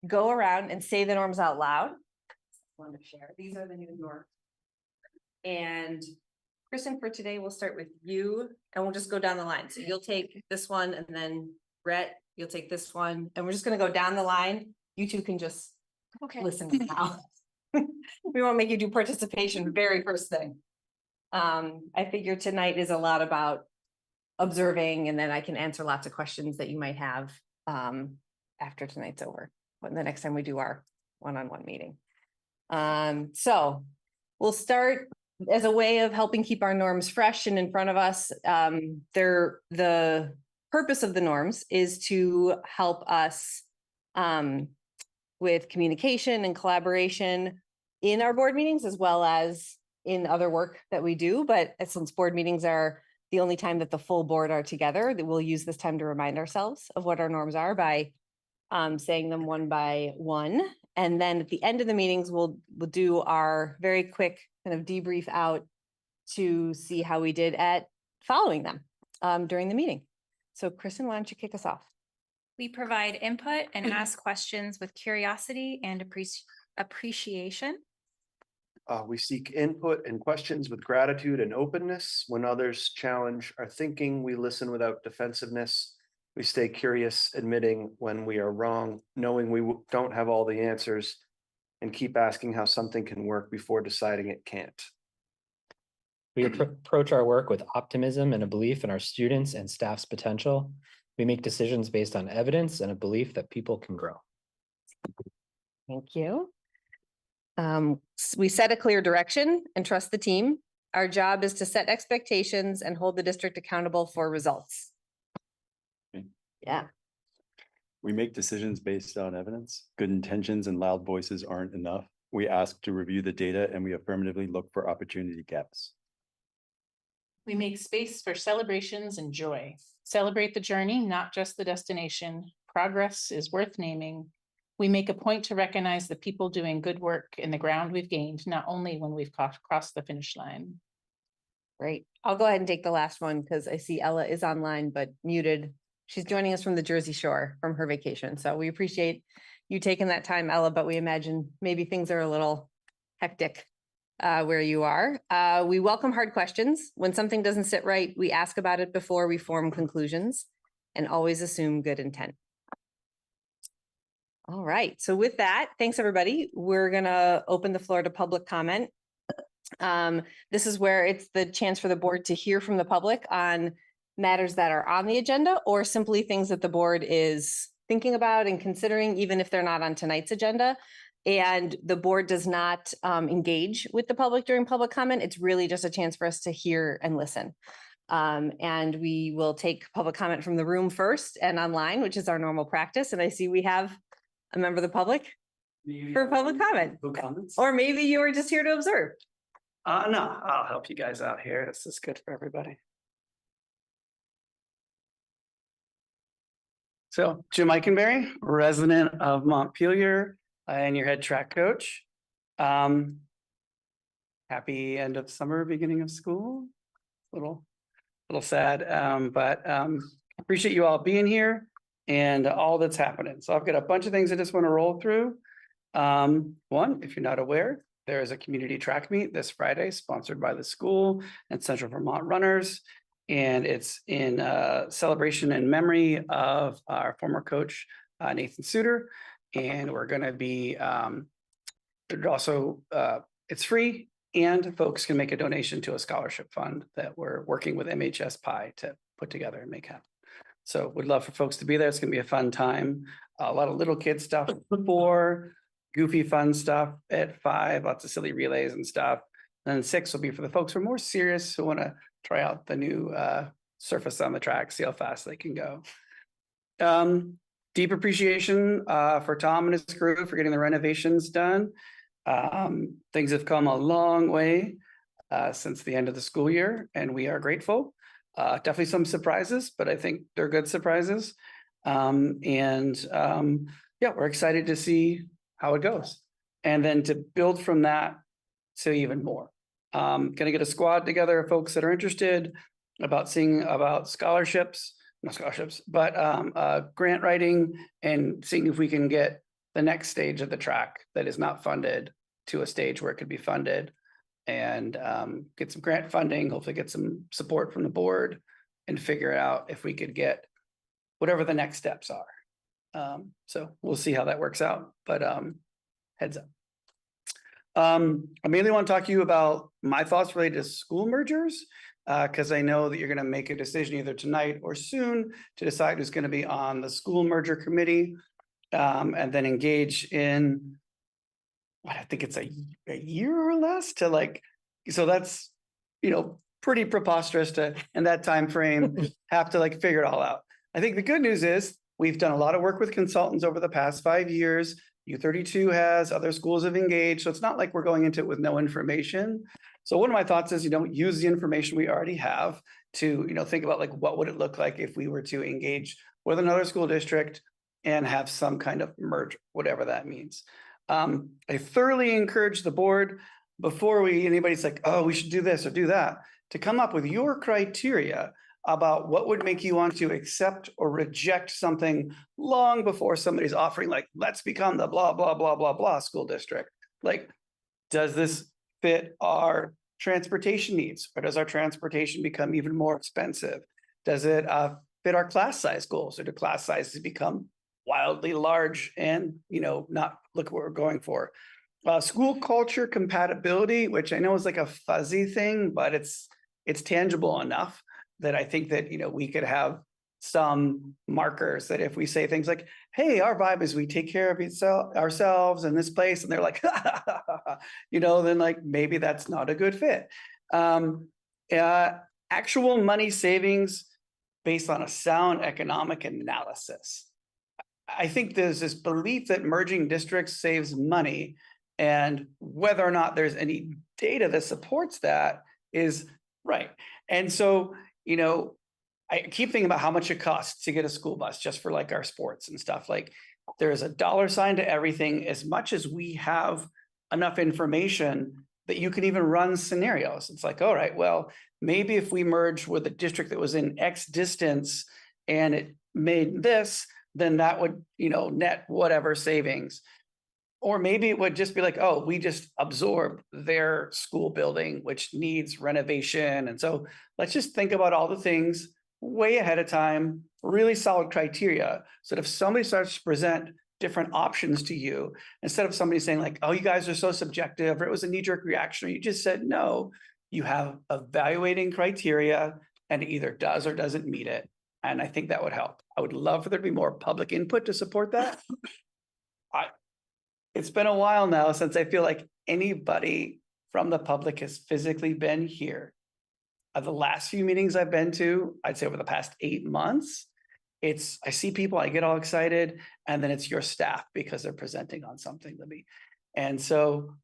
go around and say the norms out loud. I want to share. These are the new norms. And Kristen, for today, we'll start with you and we'll just go down the line. So you'll take this one and then Brett, you'll take this one and we're just going to go down the line. You two can just listen now. We won't make you do participation very first thing. I figure tonight is a lot about observing and then I can answer lots of questions that you might have after tonight's over. When the next time we do our one-on-one meeting. So we'll start as a way of helping keep our norms fresh and in front of us. The purpose of the norms is to help us with communication and collaboration in our board meetings, as well as in other work that we do. But since board meetings are the only time that the full board are together, that we'll use this time to remind ourselves of what our norms are by saying them one by one. And then at the end of the meetings, we'll do our very quick kind of debrief out to see how we did at following them during the meeting. So Kristen, why don't you kick us off? We provide input and ask questions with curiosity and appreciation. We seek input and questions with gratitude and openness. When others challenge our thinking, we listen without defensiveness. We stay curious, admitting when we are wrong, knowing we don't have all the answers, and keep asking how something can work before deciding it can't. We approach our work with optimism and a belief in our students and staff's potential. We make decisions based on evidence and a belief that people can grow. Thank you. We set a clear direction and trust the team. Our job is to set expectations and hold the district accountable for results. Yeah. We make decisions based on evidence. Good intentions and loud voices aren't enough. We ask to review the data and we affirmatively look for opportunity gaps. We make space for celebrations and joy. Celebrate the journey, not just the destination. Progress is worth naming. We make a point to recognize the people doing good work in the ground we've gained, not only when we've crossed the finish line. Great. I'll go ahead and take the last one because I see Ella is online but muted. She's joining us from the Jersey Shore from her vacation. So we appreciate you taking that time, Ella, but we imagine maybe things are a little hectic where you are. We welcome hard questions. When something doesn't sit right, we ask about it before we form conclusions and always assume good intent. All right. So with that, thanks, everybody. We're going to open the floor to public comment. This is where it's the chance for the board to hear from the public on matters that are on the agenda or simply things that the board is thinking about and considering, even if they're not on tonight's agenda. And the board does not engage with the public during public comment. It's really just a chance for us to hear and listen. And we will take public comment from the room first and online, which is our normal practice. And I see we have a member of the public for public comment. Or maybe you were just here to observe. No, I'll help you guys out here. This is good for everybody. So Jim Eikenberry, resident of Montpelier and your head track coach. Happy end of summer, beginning of school. A little sad, but appreciate you all being here and all that's happening. So I've got a bunch of things I just want to roll through. One, if you're not aware, there is a community track meet this Friday sponsored by the school and Central Vermont Runners. And it's in celebration and memory of our former coach, Nathan Suter. And we're going to be it's free and folks can make a donation to a scholarship fund that we're working with MHS Pi to put together and make happen. So we'd love for folks to be there. It's going to be a fun time. A lot of little kid stuff at 4, goofy fun stuff at 5, lots of silly relays and stuff. And then 6 will be for the folks who are more serious, who want to try out the new surface on the track, see how fast they can go. Deep appreciation for Tom and his crew for getting the renovations done. Things have come a long way since the end of the school year, and we are grateful. Definitely some surprises, but I think they're good surprises. Yeah, we're excited to see how it goes. And then to build from that to even more. Gonna get a squad together of folks that are interested about seeing about scholarships, not scholarships, but grant writing and seeing if we can get the next stage of the track that is not funded to a stage where it could be funded. And get some grant funding, hopefully get some support from the board and figure out if we could get whatever the next steps are. So we'll see how that works out, but heads up. I mainly want to talk to you about my thoughts related to school mergers, because I know that you're going to make a decision either tonight or soon to decide who's going to be on the school merger committee, and then engage in what I think it's a year or less to like, so that's, pretty preposterous to, in that time frame, have to like figure it all out. I think the good news is we've done a lot of work with consultants over the past 5 years. U32 has, other schools have engaged. So it's not like we're going into it with no information. So one of my thoughts is, use the information we already have to, think about like, what would it look like if we were to engage with another school district and have some kind of merger, whatever that means. I thoroughly encourage the board before anybody's like, oh, we should do this or do that, to come up with your criteria about what would make you want to accept or reject something long before somebody's offering, like, let's become the blah, blah, blah, blah, blah school district. Like, does this fit our transportation needs, or does our transportation become even more expensive? Does it fit our class size goals, or do class sizes become wildly large and, not look what we're going for? School culture compatibility, which I know is like a fuzzy thing, but it's tangible enough that I think that, we could have some markers that if we say things like, hey, our vibe is we take care of ourselves in this place, and they're like, then like, maybe that's not a good fit. Actual money savings based on a sound economic analysis. I think there's this belief that merging districts saves money, and whether or not there's any data that supports that is right. And so, I keep thinking about how much it costs to get a school bus just for like our sports and stuff. Like, there's a dollar sign to everything. As much as we have enough information that you can even run scenarios, it's like, all right, well, maybe if we merge with a district that was in X distance and it made this, then that would, net whatever savings. Or maybe it would just be like, oh, we just absorb their school building, which needs renovation. And so let's just think about all the things way ahead of time, really solid criteria. So that if somebody starts to present different options to you, instead of somebody saying like, oh, you guys are so subjective, or it was a knee-jerk reaction, or you just said, no, you have evaluating criteria and it either does or doesn't meet it. And I think that would help. I would love for there to be more public input to support that. It's been a while now since I feel like anybody from the public has physically been here. The last few meetings I've been to, I'd say over the past 8 months, I see people, I get all excited, and then it's your staff because they're presenting on something to me. And so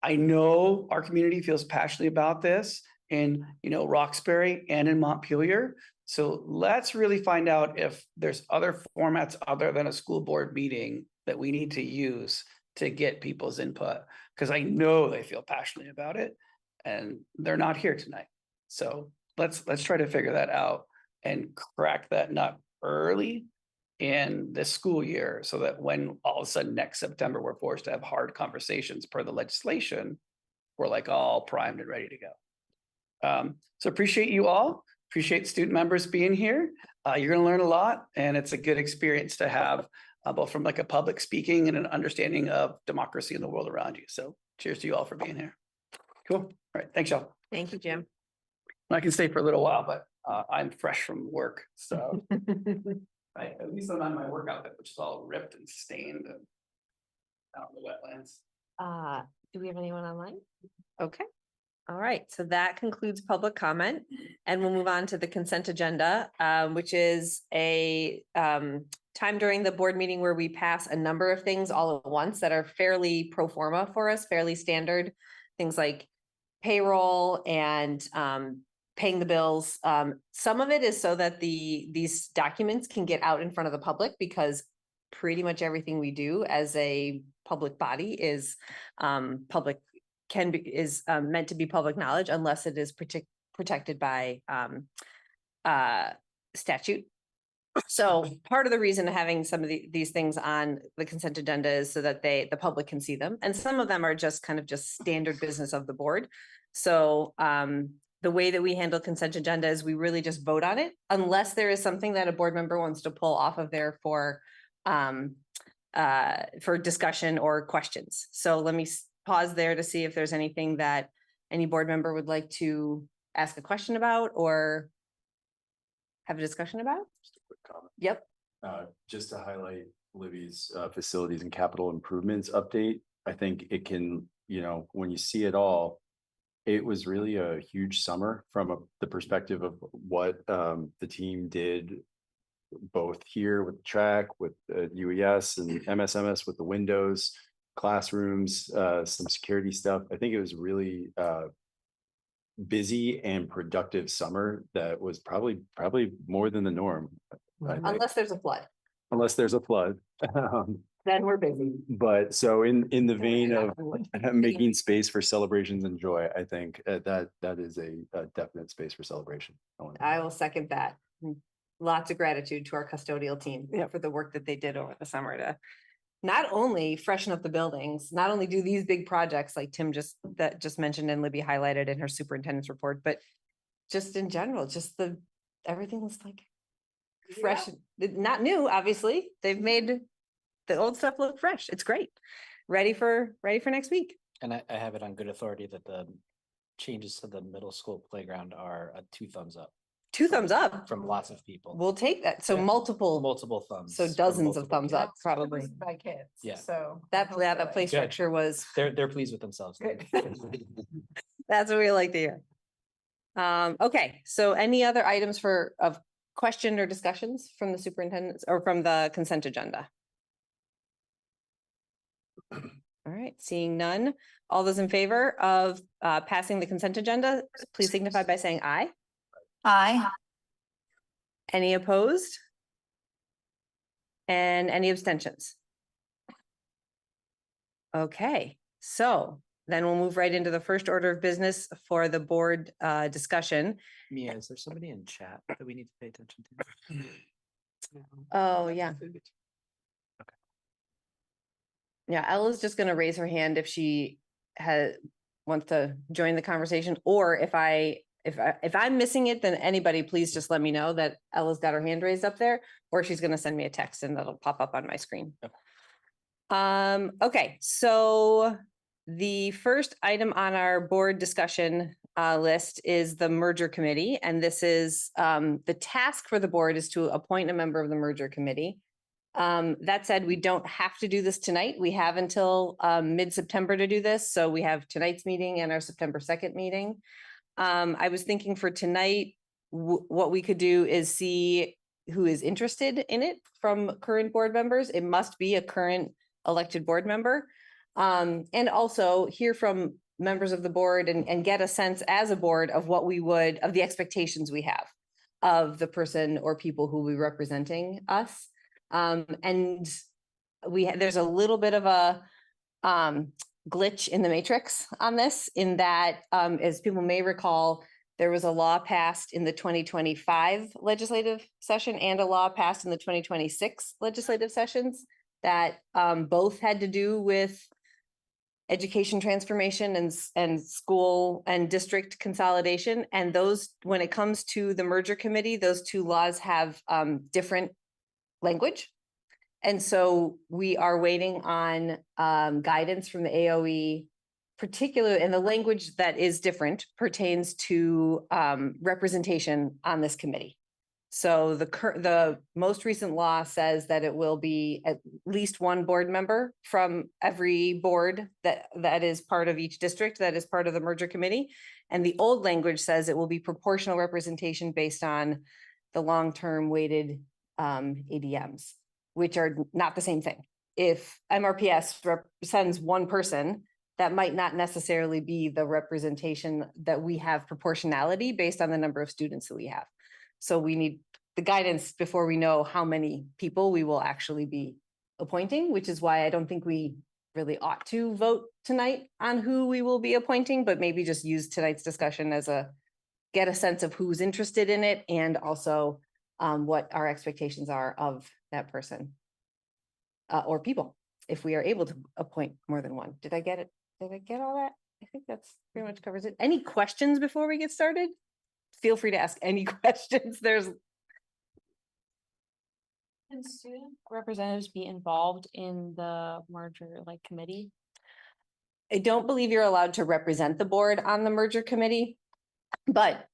I know our community feels passionately about this in, Roxbury and in Montpelier. So let's really find out if there's other formats other than a school board meeting that we need to use to get people's input, because I know they feel passionately about it and they're not here tonight. So let's try to figure that out and crack that nut early in this school year, so that when all of a sudden next September we're forced to have hard conversations per the legislation, we're like all primed and ready to go. So appreciate you all. Appreciate student members being here. You're going to learn a lot, and it's a good experience to have, both from like a public speaking and an understanding of democracy in the world around you. So cheers to you all for being here. Cool. All right. Thanks, y'all. Thank you, Jim. I can stay for a little while, but I'm fresh from work. So at least I'm on my work outfit, which is all ripped and stained and out in the wetlands. Do we have anyone online? Okay. All right, so that concludes public comment, and we'll move on to the consent agenda, which is a time during the board meeting where we pass a number of things all at once that are fairly pro forma for us, fairly standard, things like payroll and paying the bills. Some of it is so that these documents can get out in front of the public, because pretty much everything we do as a public body is meant to be public knowledge, unless it is protected by statute. So part of the reason having some of these things on the consent agenda is so that the public can see them. And some of them are just kind of just standard business of the board. So the way that we handle consent agenda is we really just vote on it unless there is something that a board member wants to pull off of there for discussion or questions. So let me pause there to see if there's anything that any board member would like to ask a question about or have a discussion about. Just a quick comment. Yep. Just to highlight Libby's facilities and capital improvements update, I think it can, when you see it all, it was really a huge summer from the perspective of what the team did, both here with track, with UES and MSMS with the windows, classrooms, some security stuff. I think it was really busy and productive summer that was probably more than the norm. I think. Unless there's a flood, Unless there's a flood. then we're busy. But so in the vein of making space for celebrations and joy, I think that is a definite space for celebration. I will second that. Lots of gratitude to our custodial team for the work that they did over the summer to not only freshen up the buildings, not only do these big projects like Tim just mentioned and Libby highlighted in her superintendent's report, but just in general, just everything was like fresh, not new, obviously. They've made the old stuff look fresh. It's great. Ready for next week. And I have it on good authority that the changes to the middle school playground are a 2 thumbs up. 2 thumbs up. From lots of people. We'll take that. So Yeah. multiple thumbs. so from dozens of multiple thumbs people. up, probably. By kids. Yeah. So. That play structure was, They're pleased with themselves. that's what we like to hear. Okay, so any other items of question or discussions from the superintendents or from the consent agenda? All right, seeing none. All those in favor of passing the consent agenda, please signify by saying aye. Aye. Any opposed? And any abstentions? Okay, so then we'll move right into the first order of business for the board discussion. Mia, is there somebody in chat that we need to pay attention to? Oh, yeah. Yeah, Ella's just gonna raise her hand if she wants to join the conversation, or if I'm missing it, then anybody please just let me know that Ella's got her hand raised up there, or she's gonna send me a text and that'll pop up on my screen. Okay, so the first item on our board discussion list is the merger committee, and this is the task for the board is to appoint a member of the merger committee. That said, we don't have to do this tonight. We have until mid-September to do this. So we have tonight's meeting and our September 2nd meeting. I was thinking for tonight, what we could do is see who is interested in it from current board members. It must be a current elected board member. And also hear from members of the board and get a sense as a board of of the expectations we have of the person or people who will be representing us. And there's a little bit of a glitch in the matrix on this, in that, as people may recall, there was a law passed in the 2025 legislative session and a law passed in the 2026 legislative sessions that both had to do with education transformation and school and district consolidation. And those, when it comes to the merger committee, those 2 laws have different language. And so we are waiting on guidance from the AOE, particularly, and the language that is different pertains to representation on this committee. So the most recent law says that it will be at least 1 board member from every board that is part of each district that is part of the merger committee. And the old language says it will be proportional representation based on the long-term weighted ADMs, which are not the same thing. If MRPS represents 1 person, that might not necessarily be the representation that we have proportionality based on the number of students that we have. So we need the guidance before we know how many people we will actually be appointing, which is why I don't think we really ought to vote tonight on who we will be appointing, but maybe just use tonight's discussion as get a sense of who's interested in it, and also what our expectations are of that person. Or people, if we are able to appoint more than one. Did I get it? Did I get all that? I think that's pretty much covers it. Any questions before we get started? Feel free to ask any questions. There's, Can student representatives be involved in the merger like committee? I don't believe you're allowed to represent the board on the merger committee. But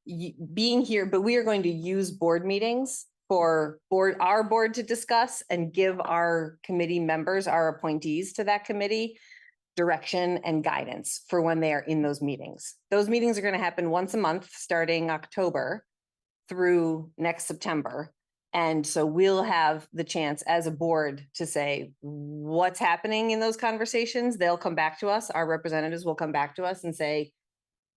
being here, but we are going to use board meetings for our board to discuss and give our committee members, our appointees to that committee, direction and guidance for when they are in those meetings. Those meetings are going to happen once a month, starting October through next September. And so we'll have the chance as a board to say what's happening in those conversations. They'll come back to us. Our representatives will come back to us and say,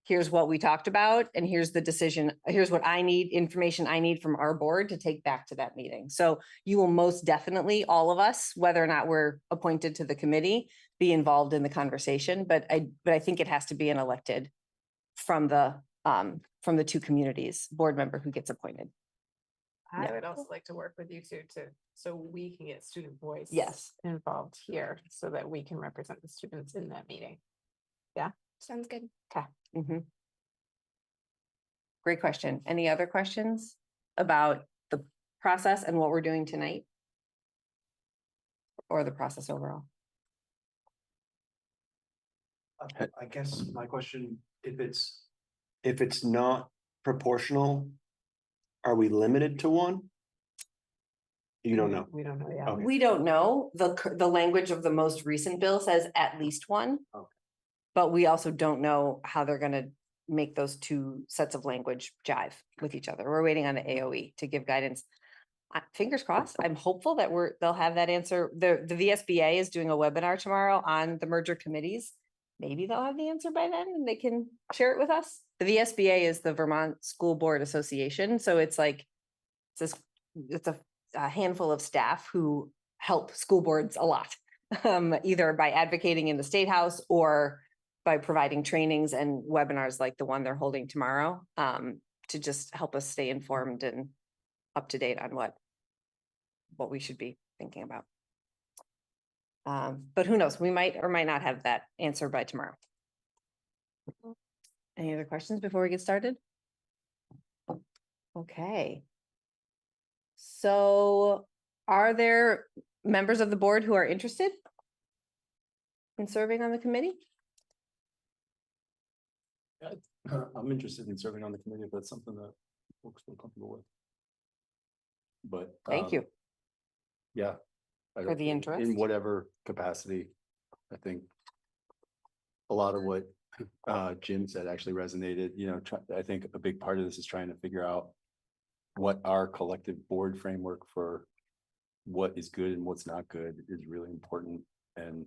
here's what we talked about, and here's the decision. Here's what I need, information I need from our board to take back to that meeting. So you will most definitely, all of us, whether or not we're appointed to the committee, be involved in the conversation. But I think it has to be an elected from the two communities, board member who gets appointed. I Yeah. would also like to work with you two so we can get student voice. Yes. Involved here so that we can represent the students in that meeting. Sounds good. Mhm. Great question. Any other questions about the process and what we're doing tonight? Or the process overall? I guess my question, if it's not proportional, are we limited to one? You don't know. We don't know yet. Okay. We don't know. The language of the most recent bill says at least one. Okay. But we also don't know how they're gonna make those two sets of language jive with each other. We're waiting on the AOE to give guidance. Fingers crossed. I'm hopeful that they'll have that answer. The VSBA is doing a webinar tomorrow on the merger committees. Maybe they'll have the answer by then and they can share it with us. The VSBA is the Vermont School Board Association. So it's like, it's a handful of staff who help school boards a lot. Either by advocating in the State House or by providing trainings and webinars like the one they're holding tomorrow, to just help us stay informed and up to date on what we should be thinking about. But who knows, we might or might not have that answer by tomorrow. Any other questions before we get started? Okay. So are there members of the board who are interested in serving on the committee? I'm interested in serving on the committee if that's something that folks feel comfortable with. But. Thank you. Yeah. I For don't- the interest. In whatever capacity, I think. A lot of what Jim said actually resonated, I think a big part of this is trying to figure out. What our collective board framework for what is good and what's not good is really important. And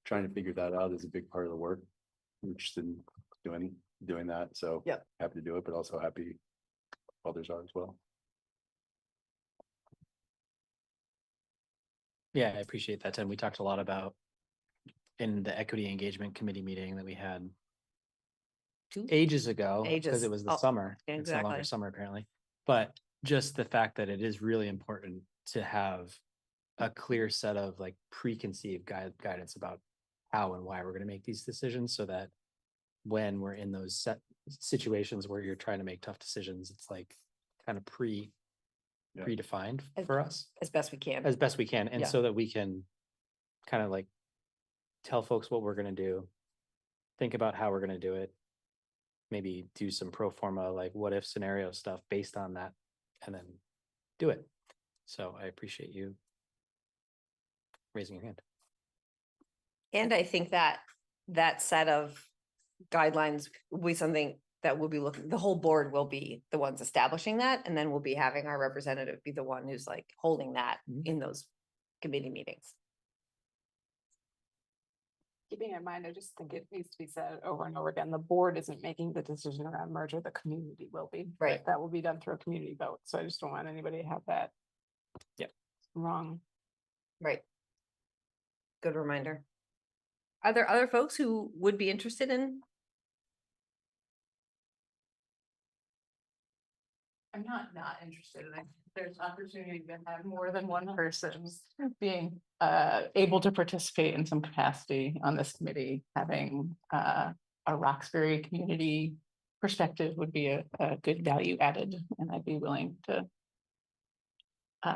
trying to figure that out is a big part of the work. I'm interested in doing that, so. Yep. Happy to do it, but also happy others are as well. Yeah, I appreciate that, Tim. We talked a lot about in the equity engagement committee meeting that we had ages ago, because Ages. it was the Oh, summer. It's no longer exactly. summer apparently. But just the fact that it is really important to have a clear set of like preconceived guidance about how and why we're going to make these decisions, so that when we're in those set situations where you're trying to make tough decisions, it's like kind of predefined for us As best we can. as best we can. And Yeah. so that we can kind of like tell folks what we're going to do, think about how we're going to do it, maybe do some pro forma, like what if scenario stuff based on that, and then do it. So I appreciate you raising your hand. And I think that set of guidelines will be something that we'll be the whole board will be the ones establishing that, and then we'll be having our representative be the one who's like holding that in those committee meetings. Keeping in mind, I just think it needs to be said over and over again, the board isn't making the decision around merger, the community will be. Right. That will be done through a community vote, so I just don't want anybody to have that. Yep. Wrong. Right. Good reminder. Are there other folks who would be interested in? I'm not interested in it. There's opportunity to have more than one person being able to participate in some capacity on this committee, having a Roxbury community perspective would be a good value added, and I'd be willing to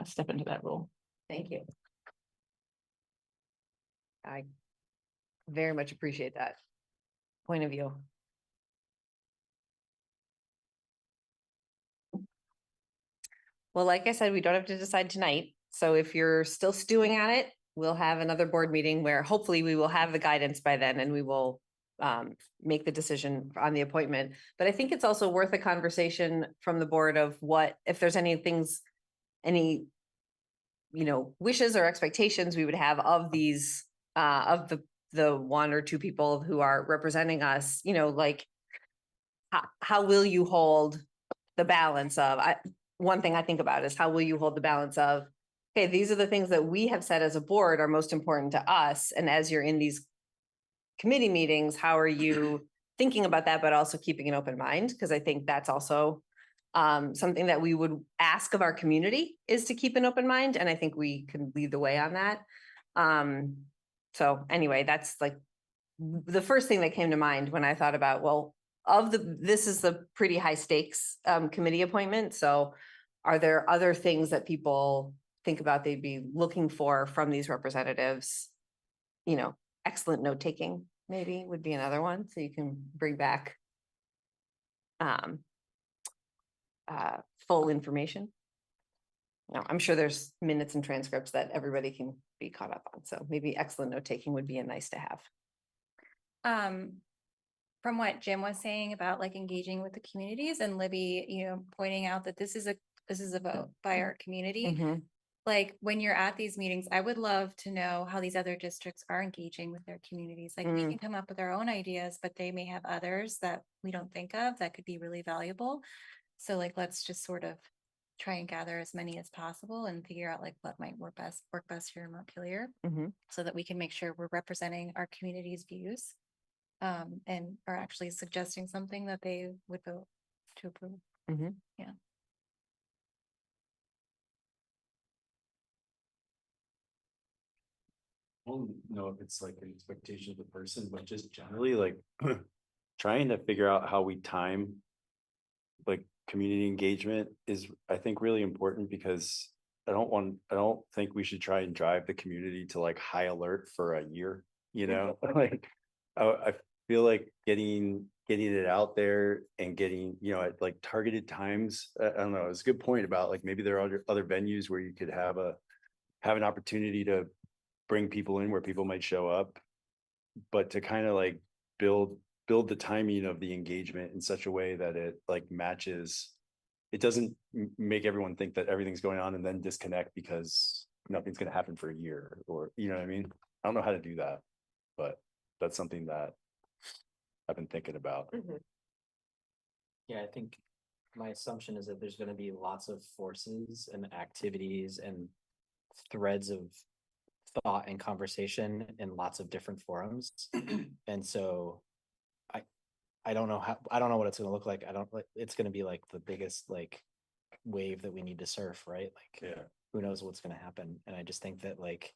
step into that role. Thank you. I very much appreciate that point of view. Well, like I said, we don't have to decide tonight. So if you're still stewing on it, we'll have another board meeting where hopefully we will have the guidance by then and we will make the decision on the appointment. But I think it's also worth a conversation from the board of what, if there's any things, any, you know, wishes or expectations we would have of these, of the one or two people who are representing us, you know, like how will you hold the balance of, one thing I think about is how will you hold the balance of, okay, these are the things that we have said as a board are most important to us. And as you're in these committee meetings, how are you thinking about that, but also keeping an open mind? Because I think that's also something that we would ask of our community is to keep an open mind. And I think we can lead the way on that. So anyway, that's like the first thing that came to mind when I thought about, well, this is the pretty high stakes committee appointment. So are there other things that people think about they'd be looking for from these representatives? You know, excellent note taking maybe would be another one. So you can bring back full information. No, I'm sure there's minutes and transcripts that everybody can be caught up on. So maybe excellent note taking would be a nice to have. From what Jim was saying about like engaging with the communities and Libby, you know, pointing out that this is a vote by our community. Mhm. Like when you're at these meetings, I would love to know how these other districts are engaging with their communities. Like we can come up with our own ideas, but they may have others that we don't think of that could be really valuable. So like, let's just sort of try and gather as many as possible and figure out like what might work best here in Montpelier, Mhm. so that we can make sure we're representing our community's views. And are actually suggesting something that they would vote to approve. Mhm. Yeah. I don't know if it's like an expectation of the person, but just generally like trying to figure out how we time like community engagement is, I think, really important because I don't think we should try and drive the community to like high alert for a year, you know, like I feel like getting it out there and getting, you know, at like targeted times. I don't know. It's a good point about like maybe there are other venues where you could have an opportunity to bring people in where people might show up, but to kind of like build the timing of the engagement in such a way that it like matches. It doesn't make everyone think that everything's going on and then disconnect because nothing's going to happen for a year, or you know what I mean? I don't know how to do that, but that's something that I've been thinking about. Yeah, I think my assumption is that there's gonna be lots of forces and activities and threads of thought and conversation in lots of different forums. And so I don't know what it's gonna look like. It's gonna be like the biggest like wave that we need to surf, right? Like, Yeah. who knows what's gonna happen? And I just think that like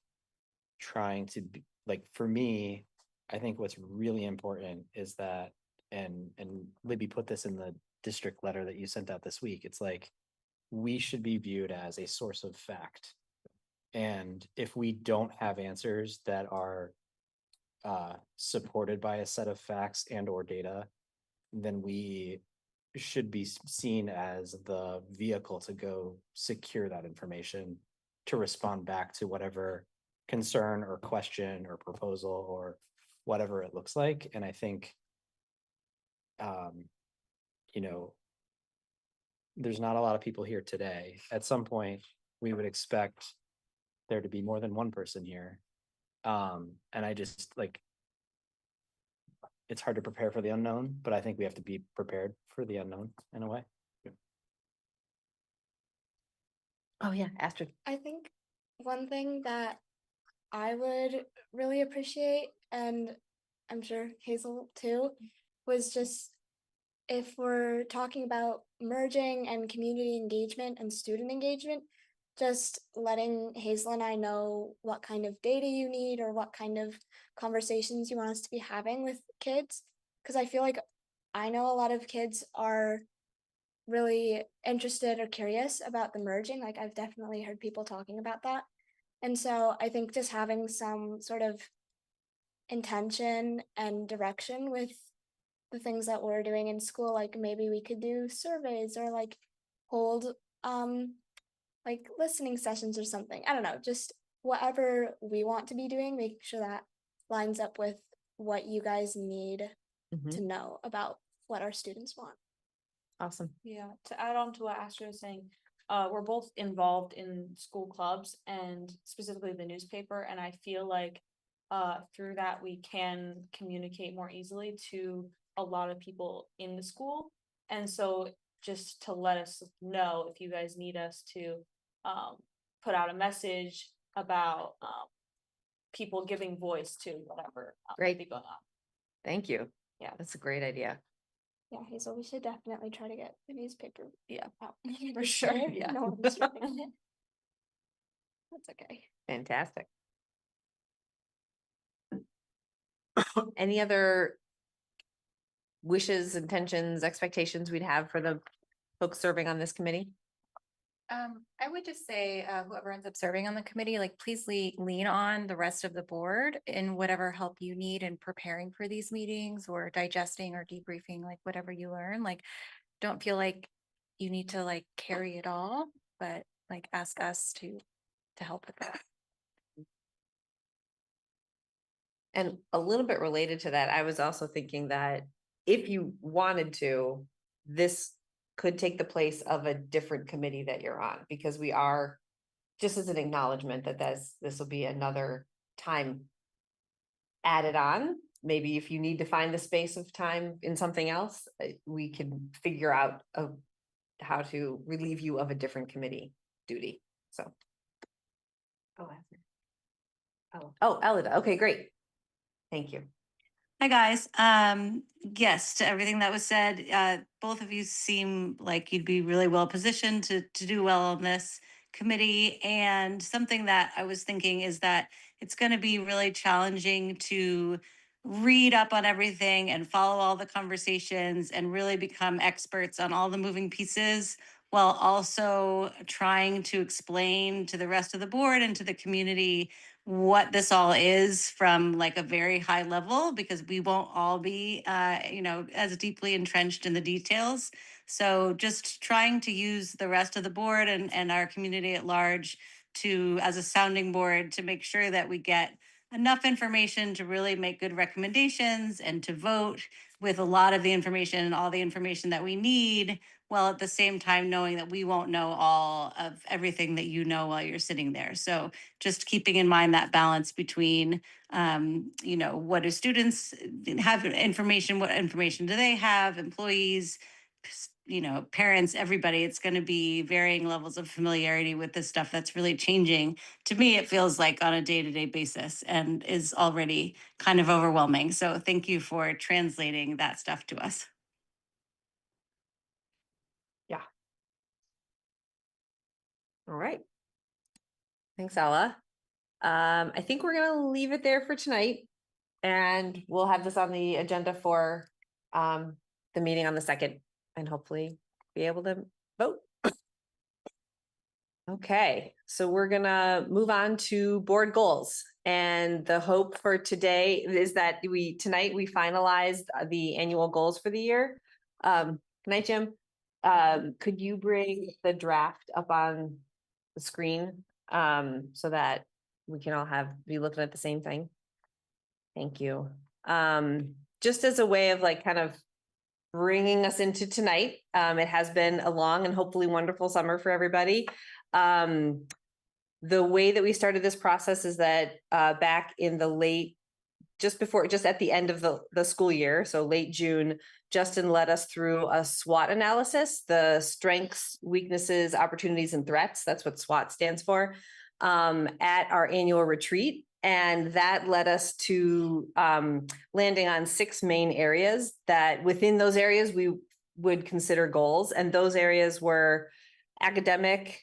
trying to be like, for me, I think what's really important is that, and Libby put this in the district letter that you sent out this week. It's like, we should be viewed as a source of fact. And if we don't have answers that are supported by a set of facts and or data, then we should be seen as the vehicle to go secure that information to respond back to whatever concern or question or proposal or whatever it looks like. And I think, you know, there's not a lot of people here today. At some point, we would expect there to be more than one person here. And I just like, it's hard to prepare for the unknown, but I think we have to be prepared for the unknown in a way. Oh yeah, Astrid. I think one thing that I would really appreciate, and I'm sure Hazel too, was just if we're talking about merging and community engagement and student engagement, just letting Hazel and I know what kind of data you need or what kind of conversations you want us to be having with kids. Because I feel like I know a lot of kids are really interested or curious about the merging. Like I've definitely heard people talking about that. And so I think just having some sort of intention and direction with the things that we're doing in school, like maybe we could do surveys or like hold like listening sessions or something. I don't know, just whatever we want to be doing, make sure that lines up with what you guys need to know about what our students want. Awesome. Yeah, to add on to what Astra was saying, we're both involved in school clubs and specifically the newspaper, and I feel like through that we can communicate more easily to a lot of people in the school. And so just to let us know if you guys need us to put out a message about people giving voice to whatever might be going on. Thank you. Yeah. That's a great idea. Yeah, Hazel, we should definitely try to get the newspaper. Yeah, out. for sure. Yeah. No one's reading it. That's okay. Fantastic. Any other wishes, intentions, expectations we'd have for the folks serving on this committee? I would just say, whoever ends up serving on the committee, like, please lean on the rest of the board in whatever help you need in preparing for these meetings or digesting or debriefing, like whatever you learn. Like, don't feel like you need to like carry it all, but like ask us to help with that. And a little bit related to that, I was also thinking that if you wanted to, this could take the place of a different committee that you're on, because we are, just as an acknowledgement that this will be another time added on. Maybe if you need to find the space of time in something else, we can figure out how to relieve you of a different committee duty, so. Oh, Elida, okay, great. Thank you. Hi, guys. Yes, to everything that was said, both of you seem like you'd be really well positioned to do well on this committee. And something that I was thinking is that it's going to be really challenging to read up on everything and follow all the conversations and really become experts on all the moving pieces, while also trying to explain to the rest of the board and to the community what this all is from like a very high level, because we won't all be, as deeply entrenched in the details. So just trying to use the rest of the board and our community at large as a sounding board to make sure that we get enough information to really make good recommendations and to vote with a lot of the information and all the information that we need, while at the same time knowing that we won't know all of everything that you know while you're sitting there. So just keeping in mind that balance between, what do students have information, what information do they have, employees, parents, everybody. It's going to be varying levels of familiarity with this stuff that's really changing. To me, it feels like on a day-to-day basis and is already kind of overwhelming. So thank you for translating that stuff to us. Yeah. All right. Thanks, Ella. I think we're gonna leave it there for tonight. And we'll have this on the agenda for the meeting on the 2nd and hopefully be able to vote. Okay, so we're gonna move on to board goals. And the hope for today is that tonight we finalized the annual goals for the year. Good night, Jim. Could you bring the draft up on the screen so that we can all be looking at the same thing? Thank you. Just as a way of like kind of bringing us into tonight, it has been a long and hopefully wonderful summer for everybody. The way that we started this process is that back in the just at the end of the school year, so late June, Justin led us through a SWOT analysis, the strengths, weaknesses, opportunities, and threats. That's what SWOT stands for, at our annual retreat. And that led us to landing on 6 main areas that within those areas, we would consider goals, and those areas were academic,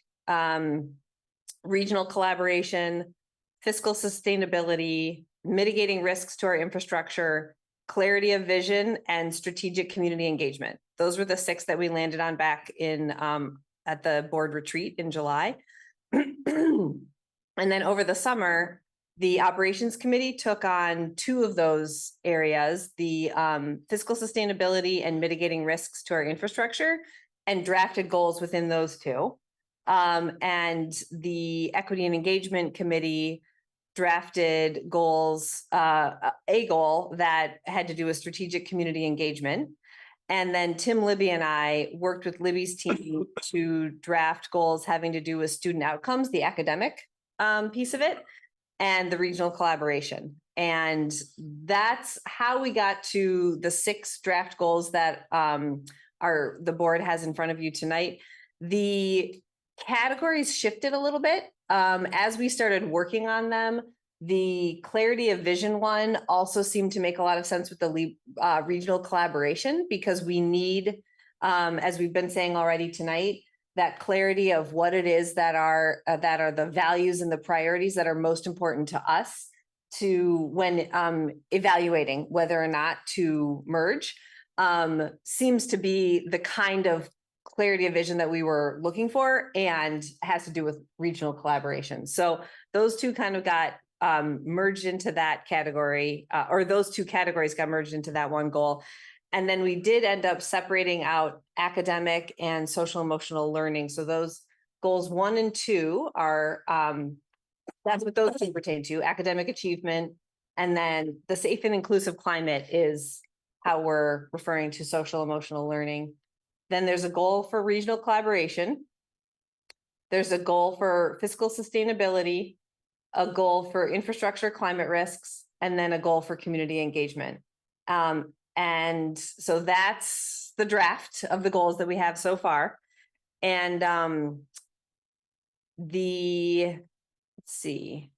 regional collaboration, fiscal sustainability, mitigating risks to our infrastructure, clarity of vision, and strategic community engagement. Those were the 6 that we landed on back in at the board retreat in July. And then over the summer, the operations committee took on 2 of those areas, the fiscal sustainability and mitigating risks to our infrastructure, and drafted goals within those 2. And the equity and engagement committee drafted goals, a goal that had to do with strategic community engagement. And then Tim, Libby, and I worked with Libby's team to draft goals having to do with student outcomes, the academic piece of it, and the regional collaboration. And that's how we got to the 6 draft goals that the board has in front of you tonight. The categories shifted a little bit as we started working on them. The clarity of vision one also seemed to make a lot of sense with the regional collaboration, because we need, as we've been saying already tonight, that clarity of what it is that are the values and the priorities that are most important to us when evaluating whether or not to merge. Seems to be the kind of clarity of vision that we were looking for, and has to do with regional collaboration. So those 2 kind of got merged into that category, or those 2 categories got merged into that one goal. And then we did end up separating out academic and social emotional learning. So those goals 1 and 2 are, that's what those 2 pertain to, academic achievement. And then the safe and inclusive climate is how we're referring to social emotional learning. Then there's a goal for regional collaboration. There's a goal for fiscal sustainability, a goal for infrastructure climate risks, and then a goal for community engagement. And so that's the draft of the goals that we have so far. And let's see,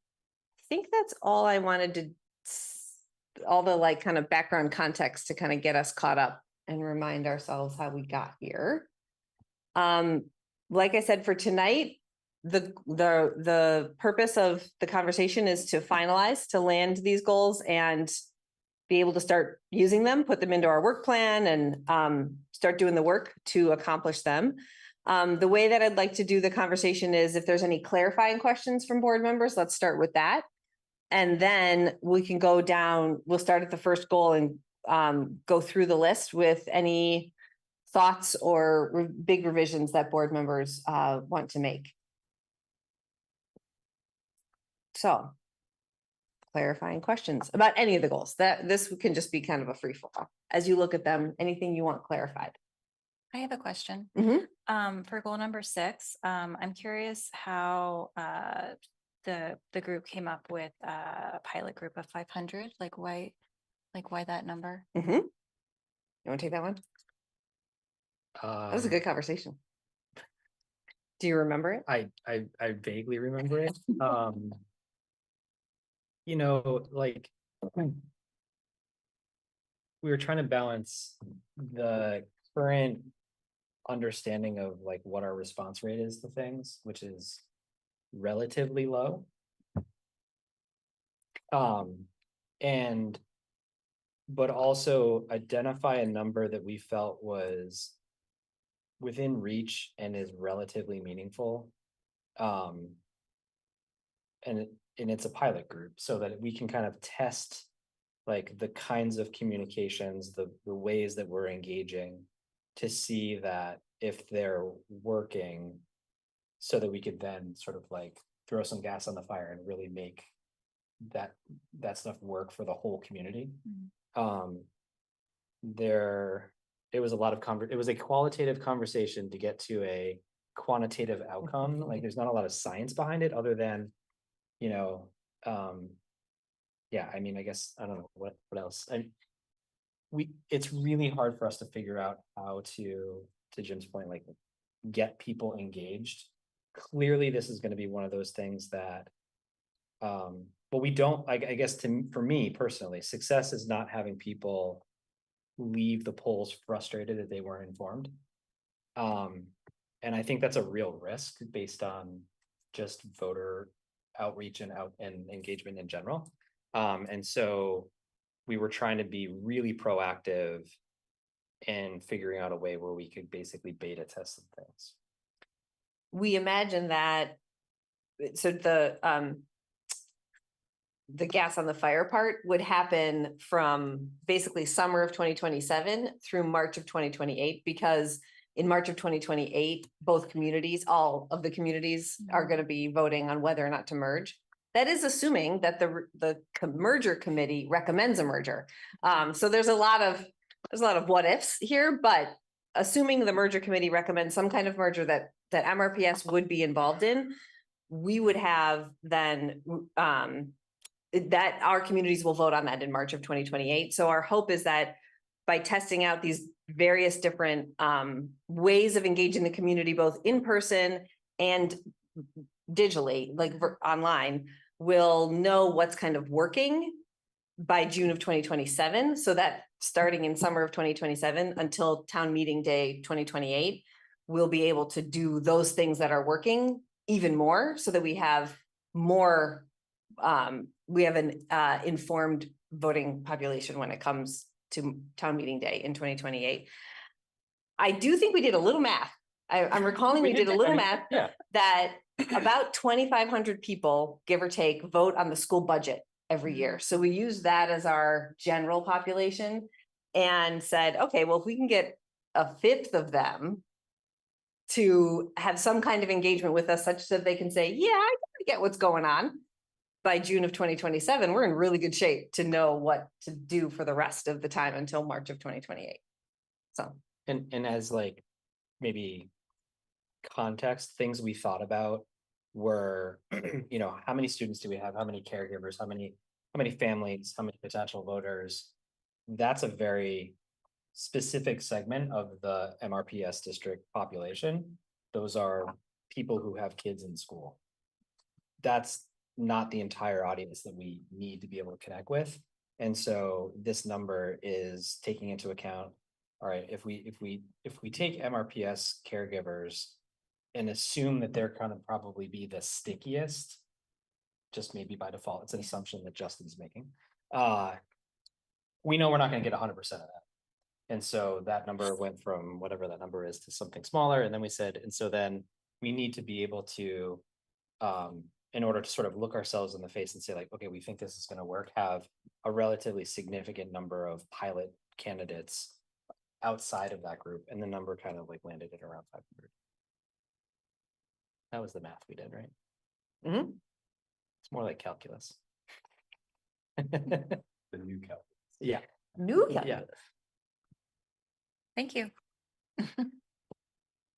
I think that's all I wanted to, all the like kind of background context to kind of get us caught up and remind ourselves how we got here. Like I said, for tonight, the purpose of the conversation is to finalize, to land these goals and be able to start using them, put them into our work plan, and start doing the work to accomplish them. The way that I'd like to do the conversation is, if there's any clarifying questions from board members, let's start with that. And then we can go down, we'll start at the first goal and go through the list with any thoughts or big revisions that board members want to make. So, clarifying questions about any of the goals. This can just be kind of a free flow. As you look at them, anything you want clarified. I have a question. Mhm. For goal number 6, I'm curious how the group came up with a pilot group of 500. Like why that number? You want to take that one? That was a good conversation. Do you remember it? I vaguely remember it. You know, like we were trying to balance the current understanding of like what our response rate is to things, which is relatively low. But also identify a number that we felt was within reach and is relatively meaningful. And it's a pilot group, so that we can kind of test like the kinds of communications, the ways that we're engaging, to see that if they're working, so that we could then sort of like throw some gas on the fire and really make that stuff work for the whole community. It was a lot of it was a qualitative conversation to get to a quantitative outcome. Like there's not a lot of science behind it, other than, you know, yeah, I mean, I guess, I don't know what else. It's really hard for us to figure out how to Jim's point, like get people engaged. Clearly, this is going to be one of those things that, but we don't, I guess for me personally, success is not having people leave the polls frustrated that they weren't informed. And I think that's a real risk based on just voter outreach and engagement in general. And so we were trying to be really proactive in figuring out a way where we could basically beta test some things. We imagine that, so the gas on the fire part would happen from basically summer of 2027 through March of 2028, because in March of 2028, both communities, all of the communities are going to be voting on whether or not to merge. That is assuming that the merger committee recommends a merger. So there's a lot of what ifs here, but assuming the merger committee recommends some kind of merger that MRPS would be involved in, we would have then that our communities will vote on that in March of 2028. So our hope is that by testing out these various different ways of engaging the community, both in person and digitally, like online, we'll know what's kind of working by June of 2027. So that starting in summer of 2027 until town meeting day 2028, we'll be able to do those things that are working even more, so that we have more, we have an informed voting population when it comes to town meeting day in 2028. I do think we did a little math. I'm recalling we did a little math that about 2,500 people, give or take, vote on the school budget every year. So we use that as our general population and said, okay, well, if we can get a fifth of them to have some kind of engagement with us such that they can say, yeah, I get what's going on, by June of 2027, we're in really good shape to know what to do for the rest of the time until March of 2028. So. And as like maybe context, things we thought about were, you know, how many students do we have? How many caregivers? How many families? How many potential voters? That's a very specific segment of the MRPS district population. Those are people who have kids in school. That's not the entire audience that we need to be able to connect with. And so this number is taking into account, all right, if we take MRPS caregivers and assume that they're going to probably be the stickiest, just maybe by default, it's an assumption that Justin's making. We know we're not going to get 100% of that. And so that number went from whatever that number is to something smaller. And then we said, and so then we need to be able to, in order to sort of look ourselves in the face and say like, okay, we think this is going to work, have a relatively significant number of pilot candidates outside of that group. And the number kind of like landed at around 500. That was the math we did, right? Mm-hmm. It's more like calculus. The new calculus. Yeah. New Yeah. calculus. Thank you.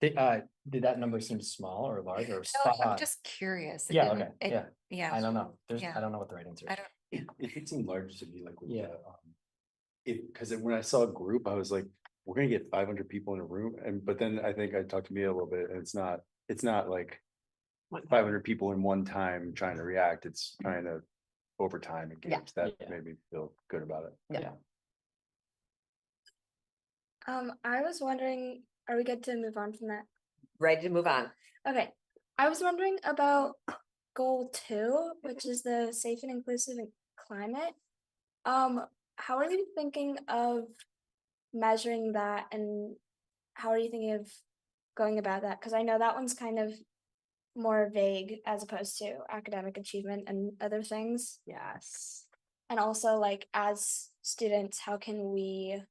Did that number seem small or large or spot I'm on? just curious. Yeah, okay, yeah. Yeah. I don't know. Yeah. I don't know what the right answer is. I don't, It did seem large to me, like with Yeah. because when I saw a group, I was like, we're gonna get 500 people in a room, but then I think I talked to Mia a little bit, and it's not like 500 people in one time trying to react. It's trying to over time engage. That Yeah. made me feel good about it. Yeah. I was wondering, are we good to move on from that? Ready to move on. Okay, I was wondering about goal 2, which is the safe and inclusive climate. How are you thinking of measuring that, and how are you thinking of going about that? Because I know that one's kind of more vague as opposed to academic achievement and other things. Yes. And also, like, as students, how can we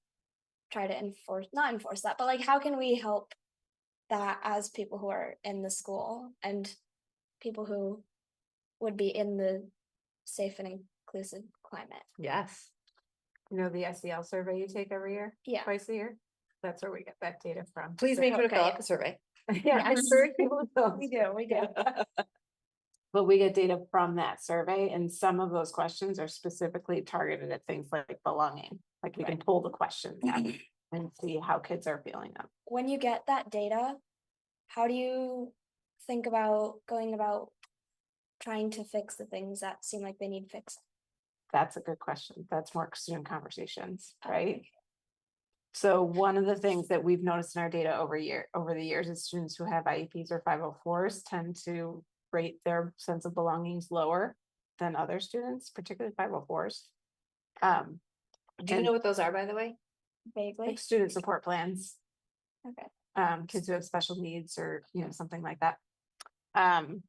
try to not enforce that, but like, how can we help that as people who are in the school and people who would be in the safe and inclusive climate? Yes. You know, the SEL survey you take every year? Yeah. Twice a year? That's where we get that data from. Please make sure to fill out the survey. Yeah, I'm Yes. sure people will. We do. But we get data from that survey, and some of those questions are specifically targeted at things like belonging. Like we can pull the questions out and see how kids are feeling them. When you get that data, how do you think about going about trying to fix the things that seem like they need fixing? That's a good question. That's more student conversations, right? So one of the things that we've noticed in our data over the years is students who have IEPs or 504s tend to rate their sense of belongings lower than other students, particularly 504s. Do you know what those are, by the way? Vaguely. Like student support plans. Okay. Kids who have special needs or, something like that. And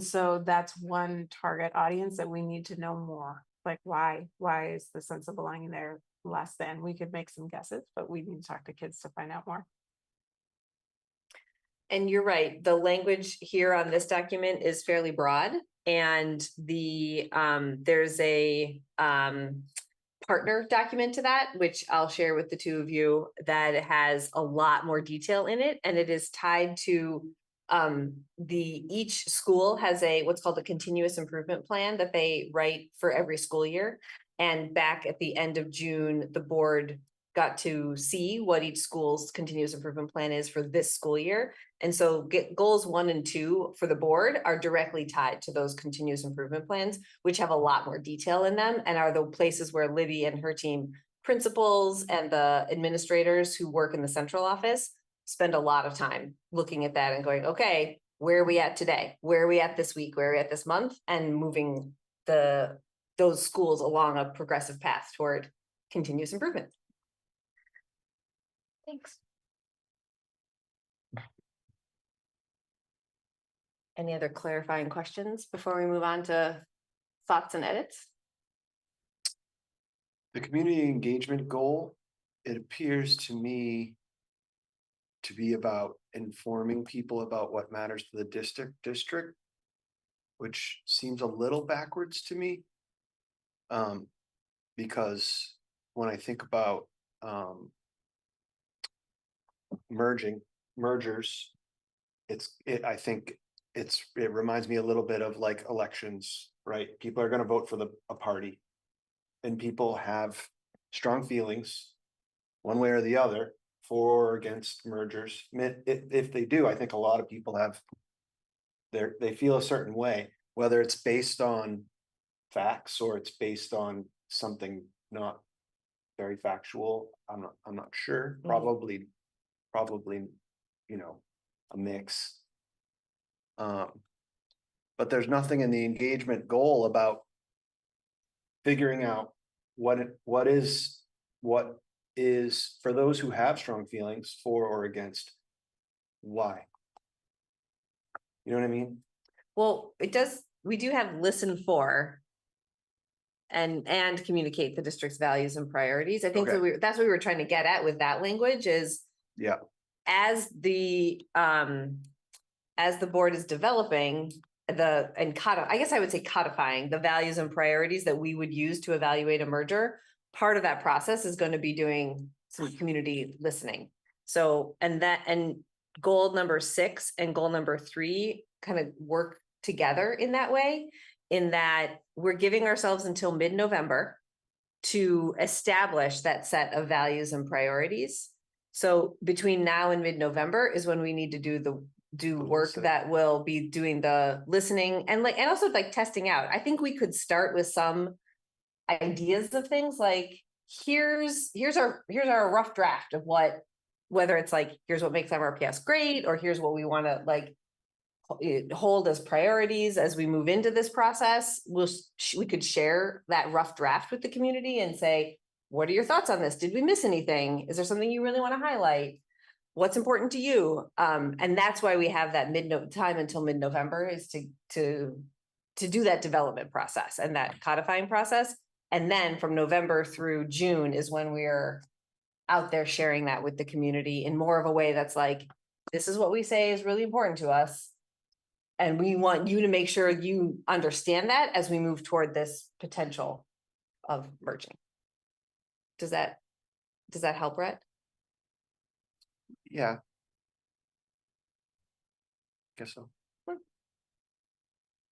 so that's one target audience that we need to know more, like why is the sense of belonging there less than? We could make some guesses, but we need to talk to kids to find out more. And you're right, the language here on this document is fairly broad, and there's a partner document to that, which I'll share with the two of you, that has a lot more detail in it, and it is tied to each school has what's called a continuous improvement plan that they write for every school year. And back at the end of June, the board got to see what each school's continuous improvement plan is for this school year. And so goals 1 and 2 for the board are directly tied to those continuous improvement plans, which have a lot more detail in them and are the places where Libby and her team, principals and the administrators who work in the central office, spend a lot of time looking at that and going, okay, where are we at today? Where are we at this week? Where are we at this month? And moving those schools along a progressive path toward continuous improvement. Thanks. Any other clarifying questions before we move on to thoughts and edits? The community engagement goal, it appears to me to be about informing people about what matters to the district, which seems a little backwards to me. Because when I think about mergers, I think it reminds me a little bit of like elections, right? People are gonna vote for a party. And people have strong feelings, one way or the other, for or against mergers. I mean, if they do, I think a lot of people they feel a certain way, whether it's based on facts or it's based on something not very factual. I'm not sure. Probably, a mix. But there's nothing in the engagement goal about figuring out what is for those who have strong feelings for or against, why. You know what I mean? Well, we do have listen for and communicate the district's values and priorities. I think Okay. that's what we were trying to get at with that language is, Yeah. as the board is developing I guess I would say codifying the values and priorities that we would use to evaluate a merger. Part of that process is going to be doing some community listening. So, and goal number 6 and goal number 3 kind of work together in that way, in that we're giving ourselves until mid-November to establish that set of values and priorities. So between now and mid-November is when we need to do work that will be doing the listening and also like testing out. I think we could start with some ideas of things like, here's our rough draft of whether it's like, here's what makes MRPS great, or here's what we want to like hold as priorities as we move into this process. We could share that rough draft with the community and say, what are your thoughts on this? Did we miss anything? Is there something you really want to highlight? What's important to you? And that's why we have that time until mid-November is to do that development process and that codifying process. And then from November through June is when we're out there sharing that with the community in more of a way that's like, this is what we say is really important to us. And we want you to make sure you understand that as we move toward this potential of merging. Does that help, Brett? Yeah. Guess so.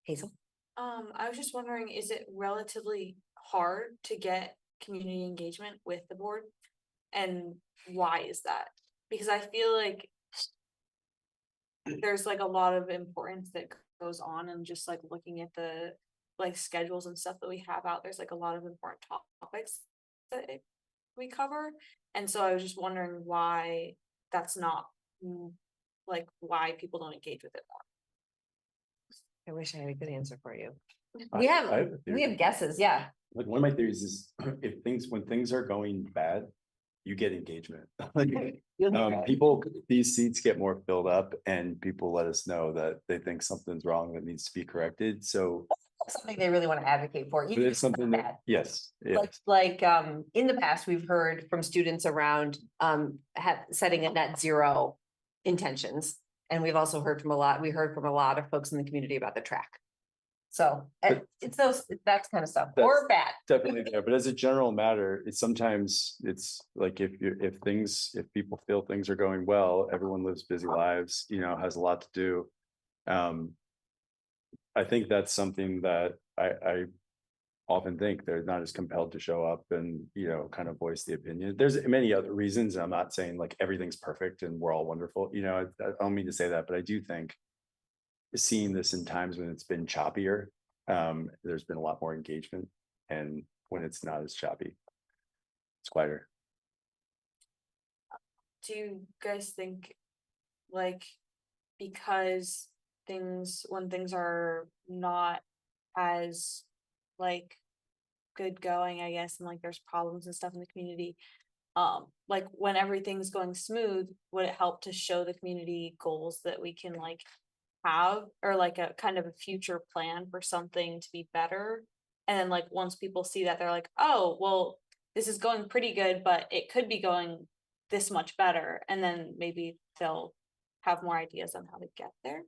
Hazel? I was just wondering, is it relatively hard to get community engagement with the board? And why is that? Because I feel like there's like a lot of importance that goes on, and just like looking at the like schedules and stuff that we have out, there's like a lot of important topics that we cover. And so I was just wondering why that's not, like, why people don't engage with it more. I wish I had a good answer for you. I- We I have, have a we theory. have guesses, yeah. Like one of my theories is when things are going bad, you get engagement. Like, people, these seats get more filled up and people let us know that they think something's wrong that needs to be corrected. So Something they really want to advocate for. but even if it's something bad. that, yes, Like, in the past, we've heard from students around, setting a net zero intentions. And we've also heard from we heard from a lot of folks in the community about the track. So it's that's kind of stuff, or bad. definitely there. But as a general matter, it's like if people feel things are going well, everyone lives busy lives, has a lot to do. I think that's something that I often think they're not as compelled to show up and, kind of voice the opinion. There's many other reasons. I'm not saying like everything's perfect and we're all wonderful, I don't mean to say that, but I do think seeing this in times when it's been choppier, there's been a lot more engagement, and when it's not as choppy, it's quieter. Do you guys think, like, because when things are not as, like, good going, I guess, and like there's problems and stuff in the community, like when everything's going smooth, would it help to show the community goals that we can like have, or like a kind of a future plan for something to be better? And then like once people see that, they're like, oh, well, this is going pretty good, but it could be going this much better, and then maybe they'll have more ideas on how to get there.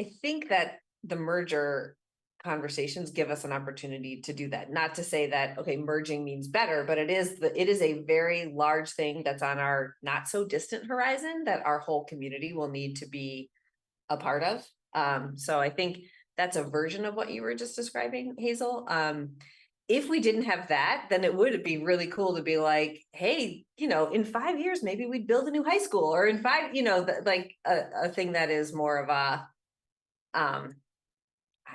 I think that the merger conversations give us an opportunity to do that. Not to say that, okay, merging means better, but it is a very large thing that's on our not so distant horizon that our whole community will need to be a part of. So I think that's a version of what you were just describing, Hazel. If we didn't have that, then it would be really cool to be like, hey, in 5 years, maybe we'd build a new high school, or in 5, like a thing that is more of a, I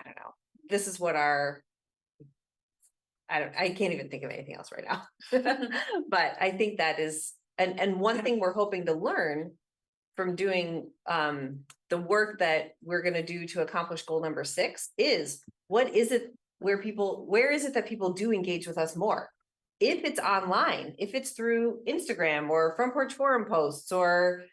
don't know. This is what I can't even think of anything else right now. But I think that is, and one thing we're hoping to learn from doing the work that we're going to do to accomplish goal number 6 is, where is it that people do engage with us more? If it's online, if it's through Instagram or Front Porch Forum posts, or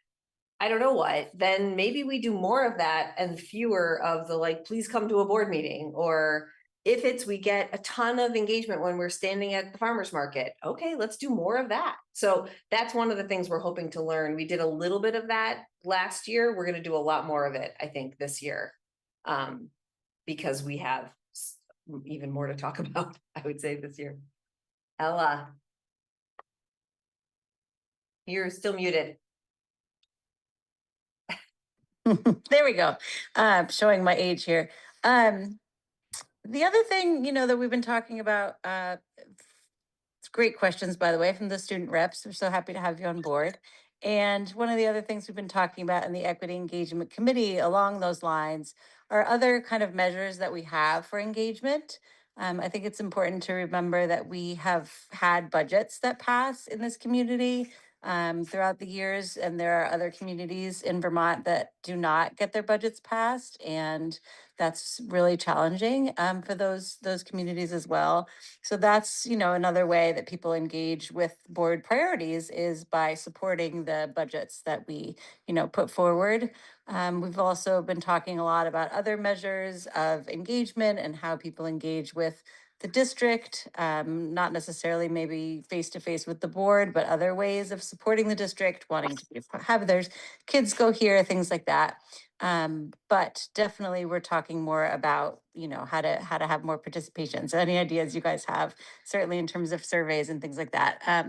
I don't know what, then maybe we do more of that and fewer of the like, please come to a board meeting. Or if we get a ton of engagement when we're standing at the farmer's market, okay, let's do more of that. So that's one of the things we're hoping to learn. We did a little bit of that last year. We're going to do a lot more of it, I think, this year, because we have even more to talk about, I would say, this year. Ella, you're still muted. There we go. Showing my age here. The other thing, that we've been talking about, it's great questions, by the way, from the student reps. We're so happy to have you on board. And one of the other things we've been talking about in the Equity Engagement Committee along those lines are other kind of measures that we have for engagement. I think it's important to remember that we have had budgets that pass in this community throughout the years, and there are other communities in Vermont that do not get their budgets passed, and that's really challenging for those communities as well. So that's, another way that people engage with board priorities is by supporting the budgets that we, put forward. We've also been talking a lot about other measures of engagement and how people engage with the district, not necessarily maybe face-to-face with the board, but other ways of supporting the district, wanting to have their kids go here, things like that. But definitely we're talking more about, how to have more participation. So any ideas you guys have, certainly in terms of surveys and things like that.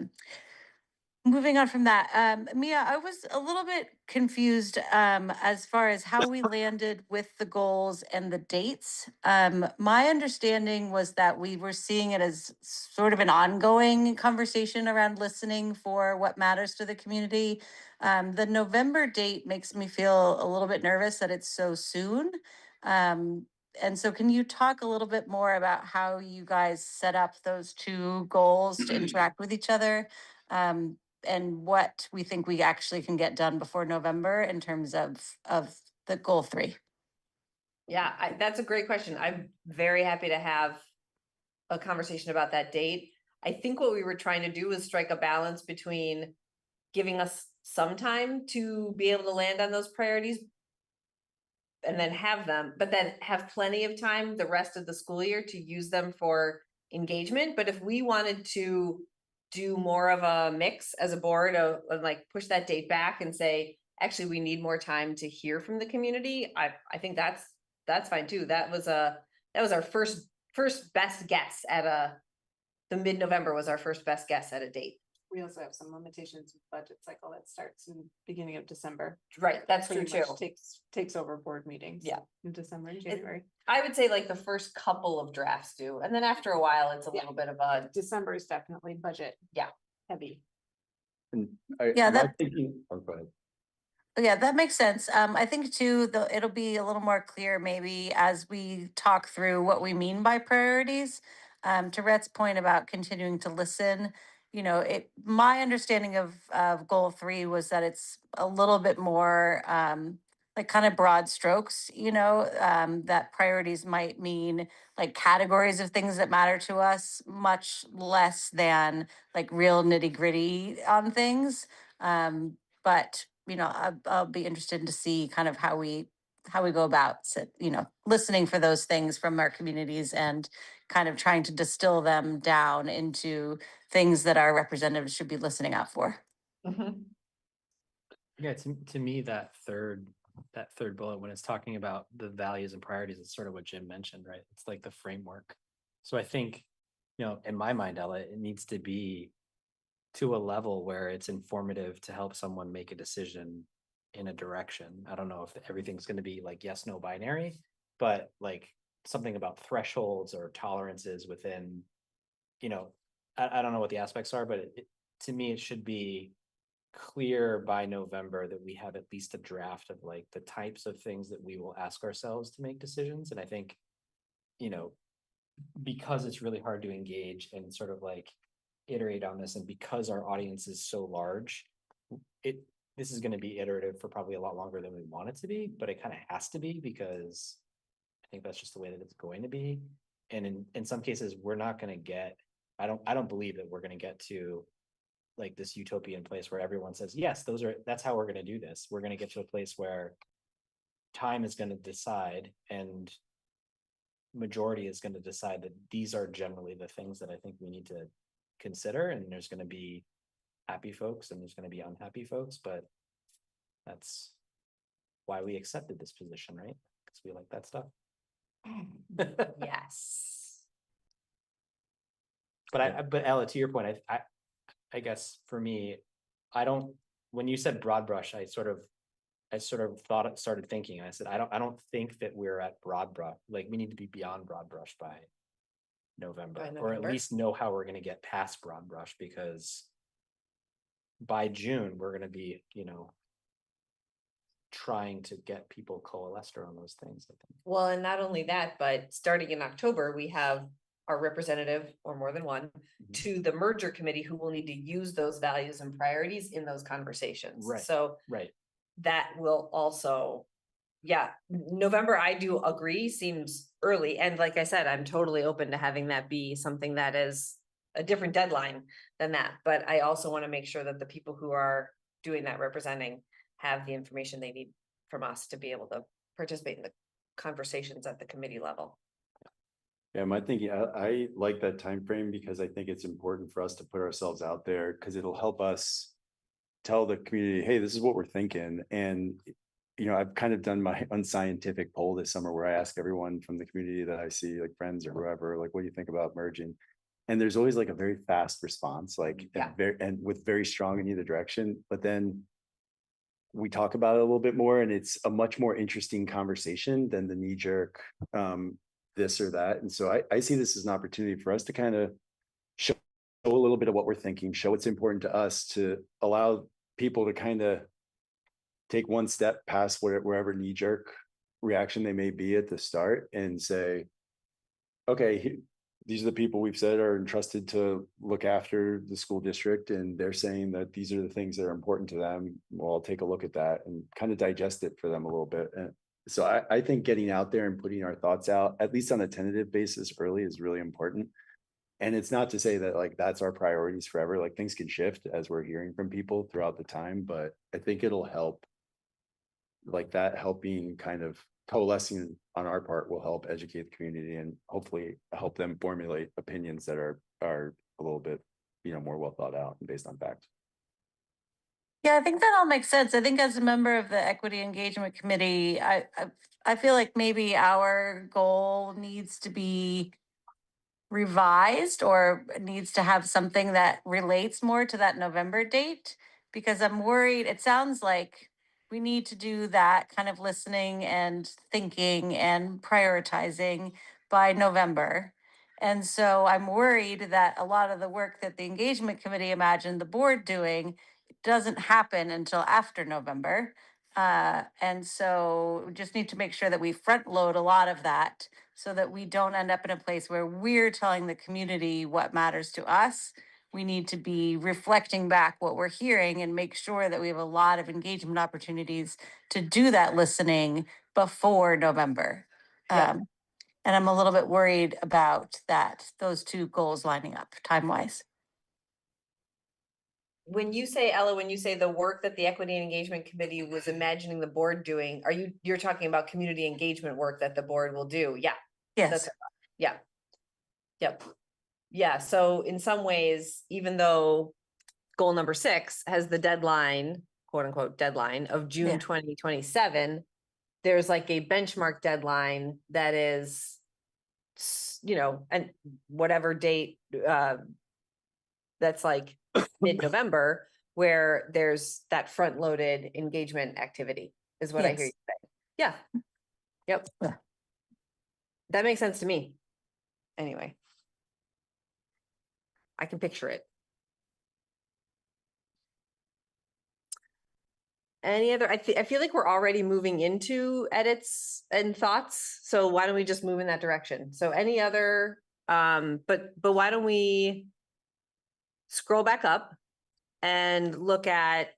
Moving on from that, Mia, I was a little bit confused as far as how we landed with the goals and the dates. My understanding was that we were seeing it as sort of an ongoing conversation around listening for what matters to the community. The November date makes me feel a little bit nervous that it's so soon. and so can you talk a little bit more about how you guys set up those two goals to interact with each other? And what we think we actually can get done before November in terms of the goal 3? Yeah, that's a great question. I'm very happy to have a conversation about that date. I think what we were trying to do was strike a balance between giving us some time to be able to land on those priorities and then have them, but then have plenty of time the rest of the school year to use them for engagement. But if we wanted to do more of a mix as a board of like push that date back and say, actually, we need more time to hear from the community, I think that's fine too. That was our first best guess at the mid-November was our first best guess at a date. We also have some limitations with budget cycle that starts in beginning of December. Right, that's true Pretty too. much takes over board meetings. Yeah. In December and January. I would say like the first couple of drafts do, and then after a while, it's a Yeah. little bit of a, December is definitely budget. Yeah. Heavy. And Yeah, my that- thinking, oh, go ahead. Yeah, that makes sense. I think too, though, it'll be a little more clear maybe as we talk through what we mean by priorities. To Rhett's point about continuing to listen, my understanding of goal 3 was that it's a little bit more like kind of broad strokes, that priorities might mean like categories of things that matter to us, much less than like real nitty gritty on things. But I'll be interested to see kind of how we go about listening for those things from our communities and kind of trying to distill them down into things that our representatives should be listening out for. Yeah, to me, that third bullet, when it's talking about the values and priorities, it's sort of what Jim mentioned, right? It's like the framework. So I think, in my mind, Ella, it needs to be to a level where it's informative to help someone make a decision in a direction. I don't know if everything's going to be like yes, no binary, but like something about thresholds or tolerances within, I don't know what the aspects are, but to me, it should be clear by November that we have at least a draft of like the types of things that we will ask ourselves to make decisions. And I think, because it's really hard to engage and sort of like iterate on this, and because our audience is so large, this is going to be iterative for probably a lot longer than we want it to be, but it kind of has to be because I think that's just the way that it's going to be. And in some cases, we're not going to get, I don't believe that we're going to get to like this utopian place where everyone says, yes, that's how we're going to do this. We're going to get to a place where time is going to decide and majority is going to decide that these are generally the things that I think we need to consider. And there's going to be happy folks and there's going to be unhappy folks, but that's why we accepted this position, right? Because we like that stuff. yes. But Ella, to your point, I guess for me, when you said broad brush, I sort of started thinking, I said, I don't think that we're at broad brush. Like we need to be beyond broad brush by November, or at least know how we're going to get past broad brush, because by June, we're going to be, trying to get people coalesced around those things, I think. Well, and not only that, but starting in October, we have our representative, or more than one, to the merger committee who will need to use those values and priorities in those conversations. Right. So right. That will also, November, I do agree, seems early. And like I said, I'm totally open to having that be something that is a different deadline than that. But I also want to make sure that the people who are doing that representing have the information they need from us to be able to participate in the conversations at the committee level. Yeah, my thinking, I like that time frame because I think it's important for us to put ourselves out there because it'll help us tell the community, hey, this is what we're thinking. And, I've kind of done my unscientific poll this summer where I ask everyone from the community that I see, like friends or whoever, like, what do you think about merging? And there's always like a very fast response, like, and with very strong in either direction. But then we talk about it a little bit more and it's a much more interesting conversation than the knee jerk, this or that. And so I see this as an opportunity for us to kind of show a little bit of what we're thinking, show what's important to us, to allow people to kind of take one step past wherever knee jerk reaction they may be at the start and say, okay, these are the people we've said are entrusted to look after the school district, and they're saying that these are the things that are important to them. Well, I'll take a look at that and kind of digest it for them a little bit. And so I think getting out there and putting our thoughts out, at least on a tentative basis early, is really important. And it's not to say that like that's our priorities forever. Like things can shift as we're hearing from people throughout the time, but I think it'll help. Like that helping kind of coalescing on our part will help educate the community and hopefully help them formulate opinions that are a little bit, more well thought out and based on facts. Yeah, I think that all makes sense. I think as a member of the Equity Engagement Committee, I feel like maybe our goal needs to be revised or needs to have something that relates more to that November date, because I'm worried, it sounds like we need to do that kind of listening and thinking and prioritizing by November. And so I'm worried that a lot of the work that the engagement committee imagined the board doing doesn't happen until after November. And so we just need to make sure that we front load a lot of that so that we don't end up in a place where we're telling the community what matters to us. We need to be reflecting back what we're hearing and make sure that we have a lot of engagement opportunities to do that listening before November. Yeah. And I'm a little bit worried about that, those two goals lining up time-wise. When you say, Ella, when you say the work that the Equity and Engagement Committee was imagining the board doing, you're talking about community engagement work that the board will do? Yeah. Yes. Yeah. Yep. Yeah, so in some ways, even though goal number 6 has the deadline, quote unquote, deadline of June Yeah. 2027, there's like a benchmark deadline that is, and whatever date, that's like mid-November, where there's that front-loaded engagement activity, is what I hear you say. Yeah. Yep. Yeah. That makes sense to me. Anyway. I can picture it. Any other, I feel like we're already moving into edits and thoughts. So why don't we just move in that direction? So any other, but why don't we scroll back up and look at,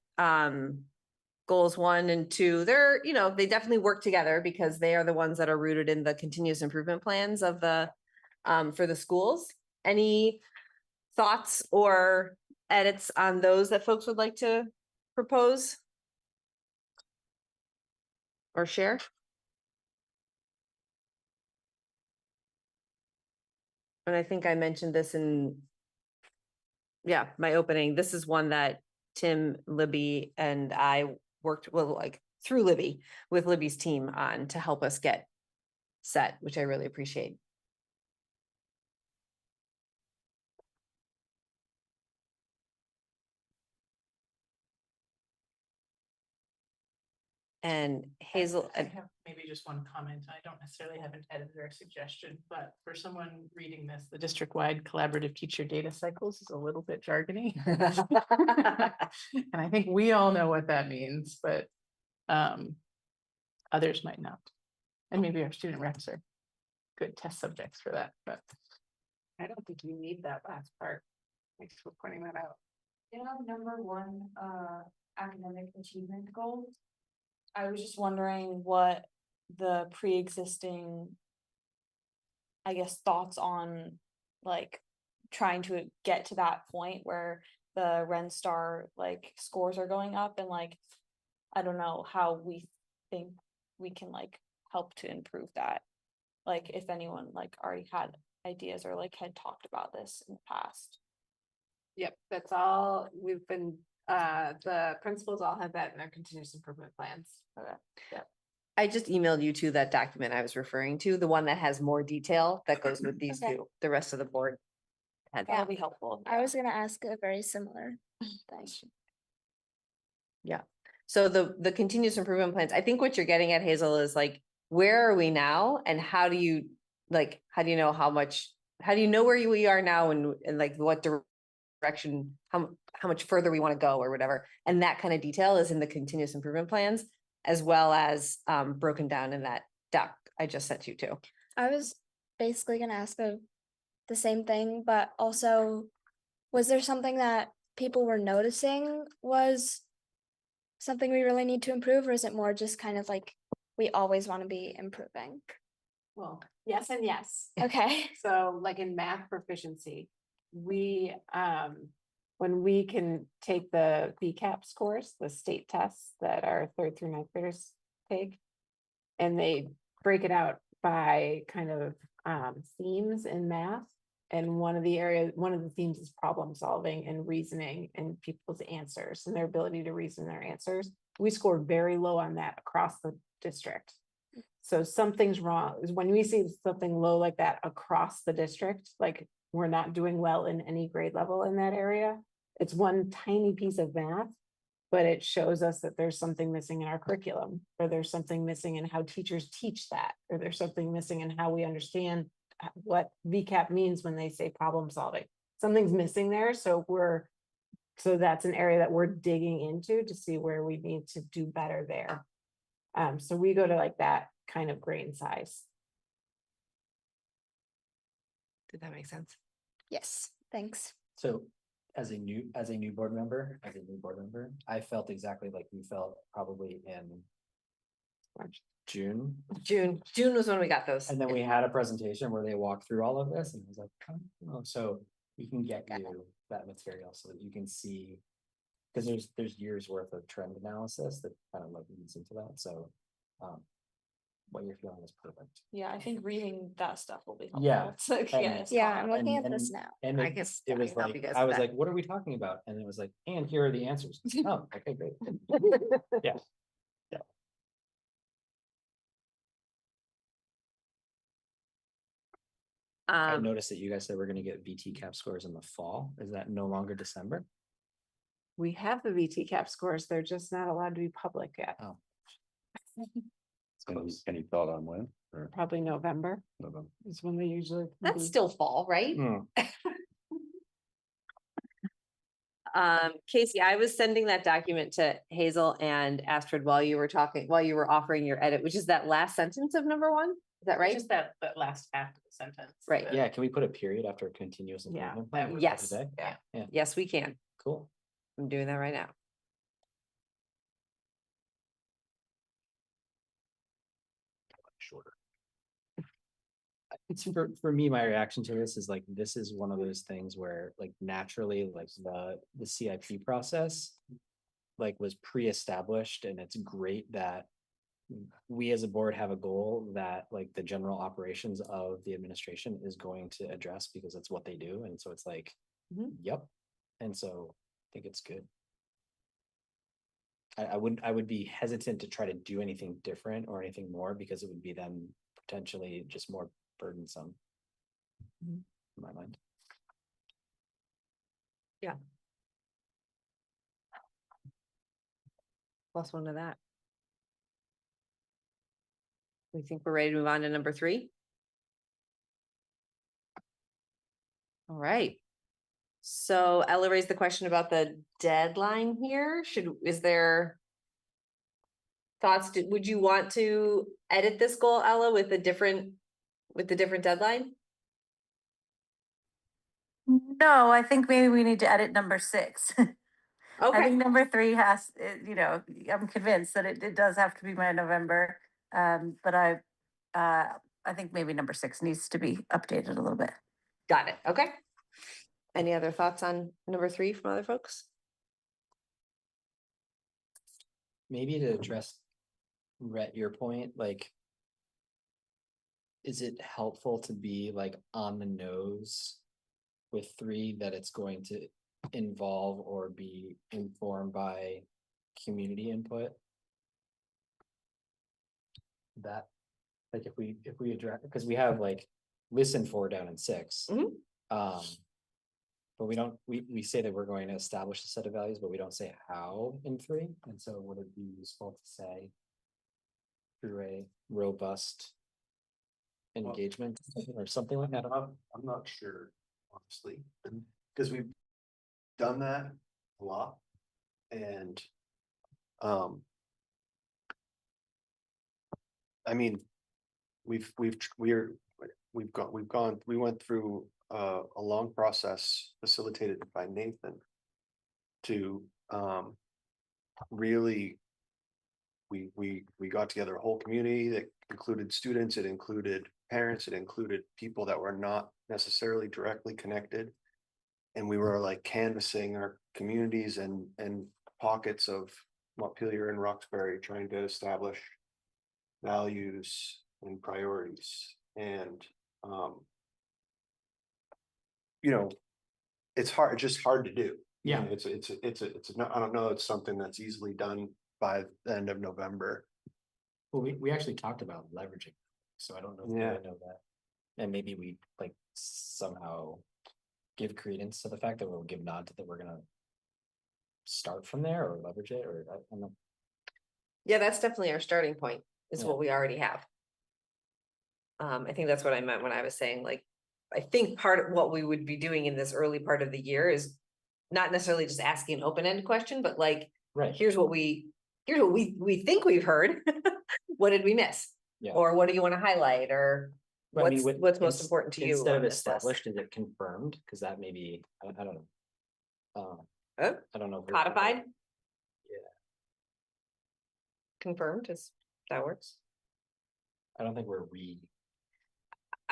goals 1 and 2. They're, they definitely work together because they are the ones that are rooted in the continuous improvement plans of the, for the schools. Any thoughts or edits on those that folks would like to propose or share? And I think I mentioned this in, my opening. This is one that Tim, Libby, and I worked through Libby with Libby's team on to help us get set, which I really appreciate. And Hazel, I have maybe just one comment. I don't necessarily have an edit or a suggestion, but for someone reading this, the district-wide collaborative teacher data cycles is a little bit jargony. And I think we all know what that means, but others might not. And maybe our student reps are good test subjects for that, but I don't think you need that last part. Thanks for pointing that out. Number 1, academic achievement goal. I was just wondering what the pre-existing, I guess, thoughts on like trying to get to that point where the RenStar like scores are going up, and like, I don't know how we think we can like help to improve that. Like if anyone like already had ideas or like had talked about this in the past. Yep, that's all we've been, the principals all have that in their continuous improvement plans. Okay. Yep. I just emailed you to that document I was referring to, the one that has more detail that goes with these Okay. two. The rest of the board had That'll be helpful. I was gonna ask a very similar thing. Yeah. So the continuous improvement plans, I think what you're getting at, Hazel, is like, where are we now? And how do you know how do you know where we are now and like what direction, how much further we want to go or whatever. And that kind of detail is in the continuous improvement plans, as well as broken down in that doc I just sent you to. I was basically gonna ask the same thing, but also, was there something that people were noticing was something we really need to improve, or is it more just kind of like we always want to be improving? Well, yes and yes. Okay. So like in math proficiency, we, when we can take the VCAP scores, the state tests that our third through ninth graders take. And they break it out by kind of themes in math. And one of the themes is problem solving and reasoning and people's answers and their ability to reason their answers. We scored very low on that across the district. So something's wrong is when we see something low like that across the district, like we're not doing well in any grade level in that area. It's one tiny piece of math, but it shows us that there's something missing in our curriculum, or there's something missing in how teachers teach that, or there's something missing in how we understand what VCAP means when they say problem solving. Something's missing there, so that's an area that we're digging into to see where we need to do better there. So we go to like that kind of grain size. Did that make sense? Yes, thanks. So as a new board member, I felt exactly like you felt probably in June. June was when we got those. And then we had a presentation where they walked through all of this and I was like, oh, so we can get you that material so that you can see. Because there's years worth of trend analysis that kind of like leads into that. So what you're feeling is perfect. Yeah, I think reading that stuff will be helpful. Yeah, It's like, and- yeah, it's Yeah, hard. I'm looking at And- this now. And I it, guess it I was can help like, you guys I with was that. like, what are we talking about? And it was like, and here are the answers. Oh, okay, great. Yeah. I noticed that you guys said we're gonna get VT cap scores in the fall. Is that no longer December? We have the VTCAP scores, they're just not allowed to be public yet. Oh. Any thought on when? Or Probably November November? is when they usually. can That's be. still fall, right? Hmm. Casey, I was sending that document to Hazel and Astrid while you were offering your edit, which is that last sentence of number 1. Is that right? Just that last half of the sentence. Right. Yeah, can we put a period after continuous Yeah, improvement? that would- Yes. Today? Yeah. Yes, we can. Cool. I'm doing that right now. Shorter. It's for me, my reaction to this is like, this is one of those things where like naturally, like the CIP process like was pre-established, and it's great that we as a board have a goal that like the general operations of the administration is going to address, because it's what they do. And so it's like, yep. And so I think it's good. I would be hesitant to try to do anything different or anything more, because it would be then potentially just more burdensome. In my mind. Plus one to that. We think we're ready to move on to number 3. All right. So Ella raised the question about the deadline here. Is there thoughts? Would you want to edit this goal, Ella, with the different deadline? No, I think maybe we need to edit number 6. I Okay, think number 3 has, I'm convinced that it does have to be by November. But I think maybe number 6 needs to be updated a little bit. got it. Okay. Any other thoughts on number 3 from other folks? Maybe to address Rhett, your point, like, is it helpful to be like on the nose with 3 that it's going to involve or be informed by community input? That, like, if we address, because we have like listen for down in 6. But we don't, we say that we're going to establish a set of values, but we don't say how in 3. And so would it be useful to say through a robust engagement or something like that? I'm not sure, honestly, because we've done that a lot. And I mean, we went through a long process facilitated by Nathan to really we got together a whole community that included students, it included parents, it included people that were not necessarily directly connected. And we were like canvassing our communities and pockets of Montpelier and Roxbury, trying to establish values and priorities. And you know, it's just hard to do. Yeah. It's not, I don't know, it's something that's easily done by the end of November. Well, we actually talked about leveraging, so I don't know if Yeah. I know that. And maybe we like somehow give credence to the fact that we'll give nod to that we're gonna start from there or leverage it, or I don't know. Yeah, that's definitely our starting point, is Yeah. what we already have. I think that's what I meant when I was saying, like, I think part of what we would be doing in this early part of the year is not necessarily just asking an open-ended question, but like, Right. here's what we think we've heard. What did we miss? Yeah. Or what do you want to highlight? Or But I mean, what's most important to you? Instead of on this list? established, is it confirmed? Because that may be, I don't know. Oh, I don't know. if we're- codified? Yeah. Confirmed, is that works? I don't think we're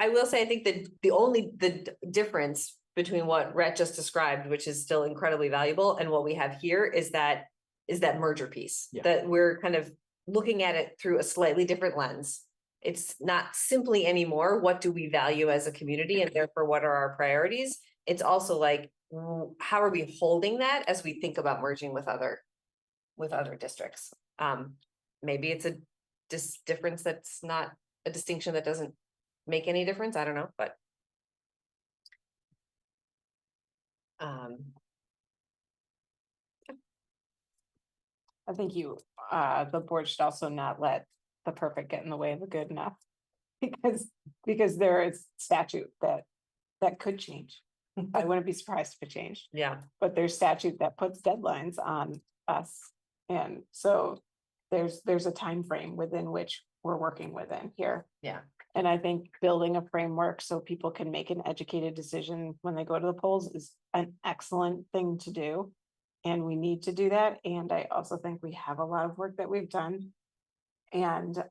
I will say, I think that the difference between what Rhett just described, which is still incredibly valuable, and what we have here is that merger piece. Yeah. That we're kind of looking at it through a slightly different lens. It's not simply anymore, what do we value as a community, and therefore what are our priorities? It's also like, how are we holding that as we think about merging with other districts? Maybe it's a difference that's not a distinction that doesn't make any difference. I don't know, but I think the board should also not let the perfect get in the way of the good enough. Because there is statute that could change. I wouldn't be surprised if it changed, yeah, but there's statute that puts deadlines on us. And so there's a time frame within which we're working within here. yeah. And I think building a framework so people can make an educated decision when they go to the polls is an excellent thing to do. And we need to do that. And I also think we have a lot of work that we've done. And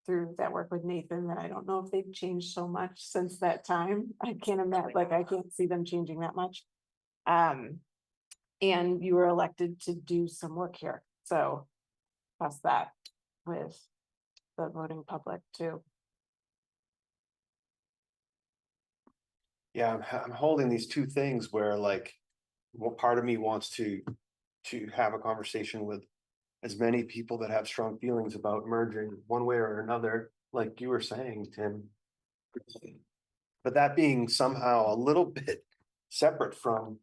through that work with Nathan, that I don't know if they've changed so much since that time. I can't imagine, like, I can't see them changing that much. And you were elected to do some work here. So plus that with the voting public too. Yeah, I'm holding these two things where like, what part of me wants to have a conversation with as many people that have strong feelings about merging one way or another, like you were saying, Tim. But that being somehow a little bit separate from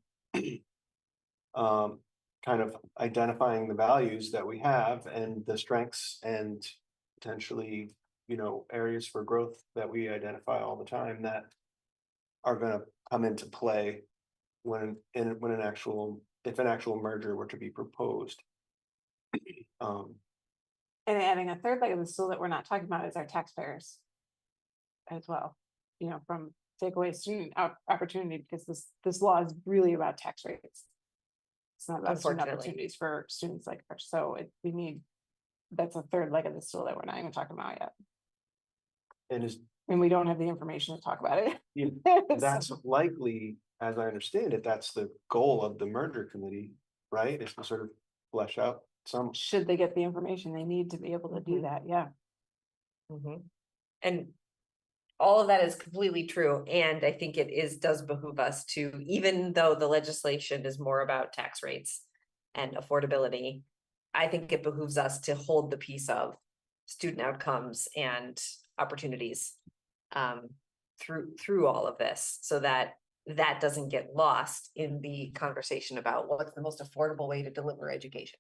kind of identifying the values that we have and the strengths and potentially, you know, areas for growth that we identify all the time that are gonna come into play when an actual merger were to be proposed. And adding a third leg of the stool that we're not talking about is our taxpayers. As well, you know, from takeaway student opportunity, because this law is really about tax rates. It's not about student Unfortunately. opportunities for students like ours, so we need, that's a third leg of the stool that we're not even talking about yet. And we don't have the information to talk about it. That's likely, as I understand it, that's the goal of the merger committee, right? Is to sort of flesh out some. Should they get the information they need to be able to do that, yeah. And all of that is completely true. And I think does behoove us to, even though the legislation is more about tax rates and affordability, I think it behooves us to hold the piece of student outcomes and opportunities through all of this, so that doesn't get lost in the conversation about what's the most affordable way to deliver education.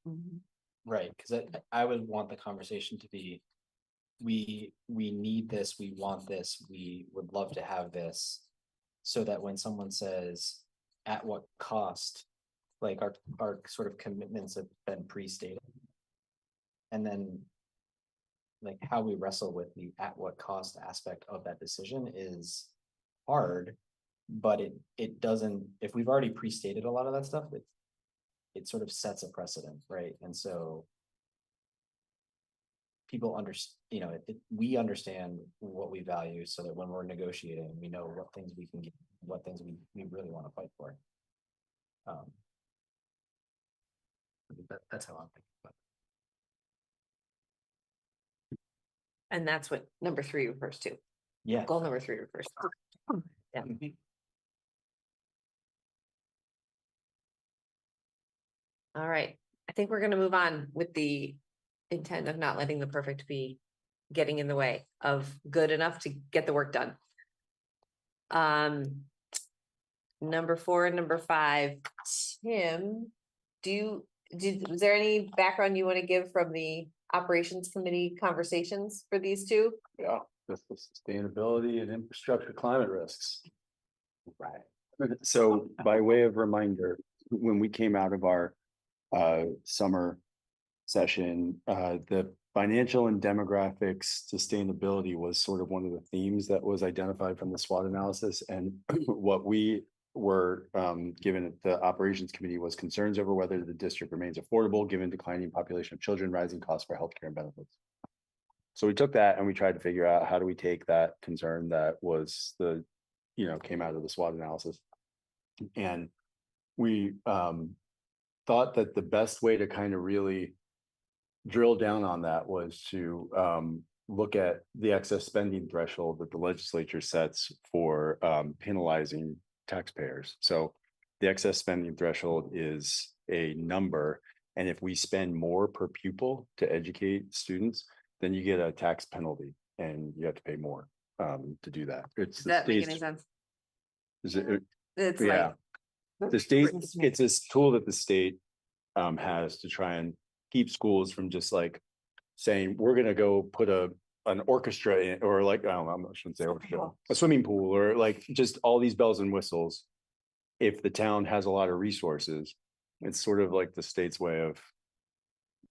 Right, because I would want the conversation to be, we need this, we want this, we would love to have this. So that when someone says, at what cost, like our sort of commitments have been pre-stated. And then like how we wrestle with the at what cost aspect of that decision is hard. But it doesn't, if we've already pre-stated a lot of that stuff, it sort of sets a precedent, right? And so people we understand what we value so that when we're negotiating, we know what things we can get, what things we really want to fight for. That's how I'm thinking about it. And that's what number 3 refers to. Yeah. Goal number 3 refers to. Yeah. All right, I think we're gonna move on with the intent of not letting the perfect be getting in the way of good enough to get the work done. Number 4 and number 5, Tim, was there any background you want to give from the operations committee conversations for these two? Yeah, that's the sustainability and infrastructure climate risks. Right. So by way of reminder, when we came out of our summer session, the financial and demographics sustainability was sort of one of the themes that was identified from the SWOT analysis. And what we were given at the operations committee was concerns over whether the district remains affordable given declining population of children, rising costs for healthcare and benefits. So we took that and we tried to figure out how do we take that concern that was came out of the SWOT analysis. And we thought that the best way to kind of really drill down on that was to look at the excess spending threshold that the legislature sets for penalizing taxpayers. So the excess spending threshold is a number, and if we spend more per pupil to educate students, then you get a tax penalty and you have to pay more to do that. Does that make any sense? It's yeah. like The state, it's this tool that the state has to try and keep schools from just like saying, we're gonna go put an orchestra in, or like, I don't know, I shouldn't say orchestra, a swimming pool, or like just all these bells and whistles. If the town has a lot of resources, it's sort of like the state's way of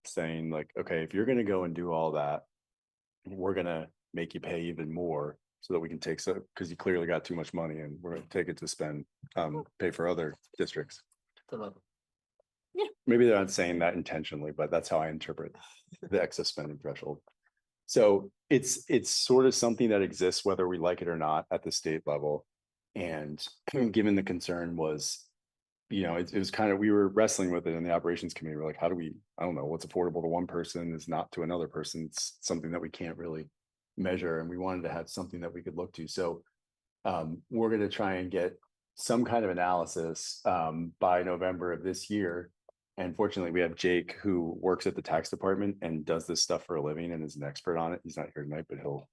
saying like, okay, if you're gonna go and do all that, we're gonna make you pay even more so that we can take so, because you clearly got too much money and we're gonna take it to spend, pay for other districts. Yeah, maybe they're not saying that intentionally, but that's how I interpret the excess spending threshold. So it's sort of something that exists whether we like it or not at the state level. And given the concern was, it was kind of, we were wrestling with it in the operations committee. We're like, how do we, I don't know, what's affordable to one person is not to another person. It's something that we can't really measure. And we wanted to have something that we could look to. So we're going to try and get some kind of analysis by November of this year. And fortunately, we have Jake, who works at the tax department and does this stuff for a living and is an expert on it. He's not here tonight, but he'll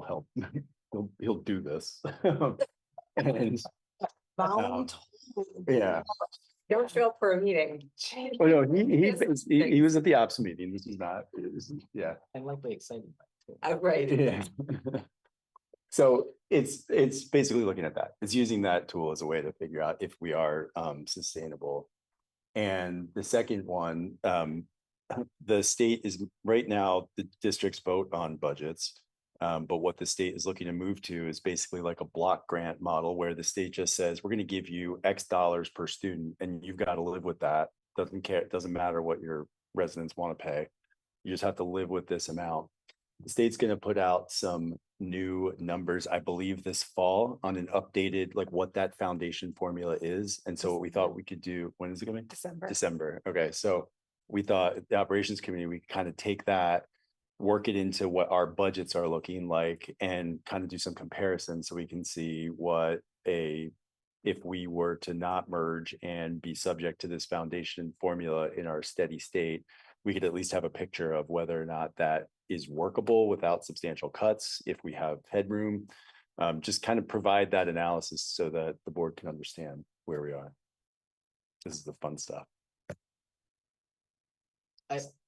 help. he'll do this. And yeah. don't show up for a meeting. Oh no, he was at the ops meeting. This is not. Yeah. I'm likely excited by it too. Right. Yeah. So it's basically looking at that. It's using that tool as a way to figure out if we are sustainable. And the second one, the state is right now, the districts vote on budgets. But what the state is looking to move to is basically like a block grant model where the state just says, we're going to give you X dollars per student and you've got to live with that. It doesn't matter what your residents want to pay. You just have to live with this amount. The state's going to put out some new numbers, I believe, this fall on an updated, like what that foundation formula is. And so what we thought we could do, when is it coming? December. Okay. So we thought the operations committee, we kind of take that, work it into what our budgets are looking like and kind of do some comparisons so we can see if we were to not merge and be subject to this foundation formula in our steady state, we could at least have a picture of whether or not that is workable without substantial cuts, if we have headroom, just kind of provide that analysis so that the board can understand where we are. This is the fun stuff.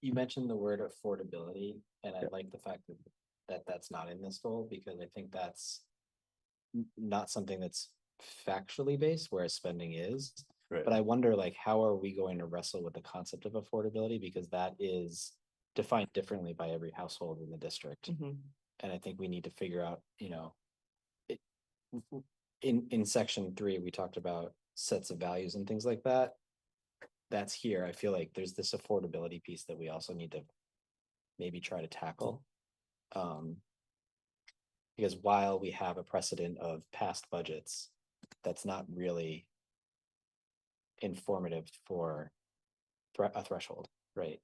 You mentioned the word affordability, and I like the fact that that's not in this goal, because I think that's not something that's factually based, whereas spending is. Right. But I wonder, like, how are we going to wrestle with the concept of affordability? Because that is defined differently by every household in the district. Mhm. And I think we need to figure out, you know, it, in section 3, we talked about sets of values and things like that. That's here. I feel like there's this affordability piece that we also need to maybe try to tackle. Because while we have a precedent of past budgets, that's not really informative for a threshold, right?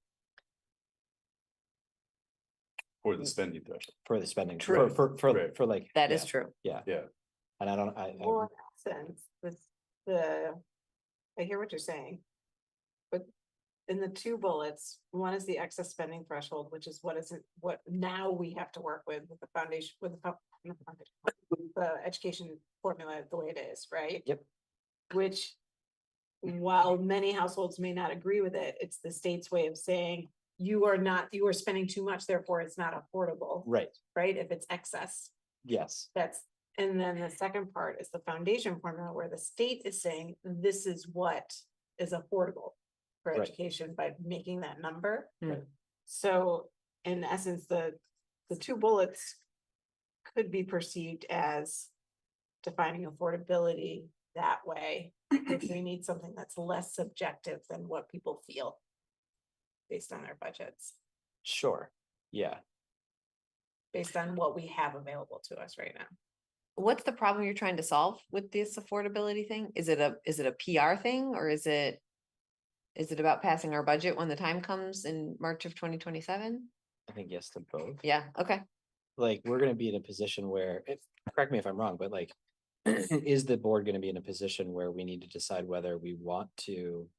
For the spending threshold. For the spending, True. for like. That yeah, is true. Yeah. Yeah. And I don't, I Well, in that sense, I hear what you're saying. But in the 2 bullets, one is the excess spending threshold, which is what now we have to work with the foundation, with the education formula the way it is, right? Yep. Which, while many households may not agree with it, it's the state's way of saying, you are spending too much, therefore it's not affordable, right, right? If it's excess. yes, And then the second part is the foundation formula where the state is saying, this is what is affordable for Right. education by making that number. Right. So in essence, the 2 bullets could be perceived as defining affordability that way. If we need something that's less subjective than what people feel based on their budgets, sure, yeah. based on what we have available to us right now. What's the problem you're trying to solve with this affordability thing? Is it a PR thing, or is it about passing our budget when the time comes in March of 2027? I think yes to both. Yeah, okay. Like, we're gonna be in a position where, correct me if I'm wrong, but like, is the board gonna be in a position where we need to decide whether we want to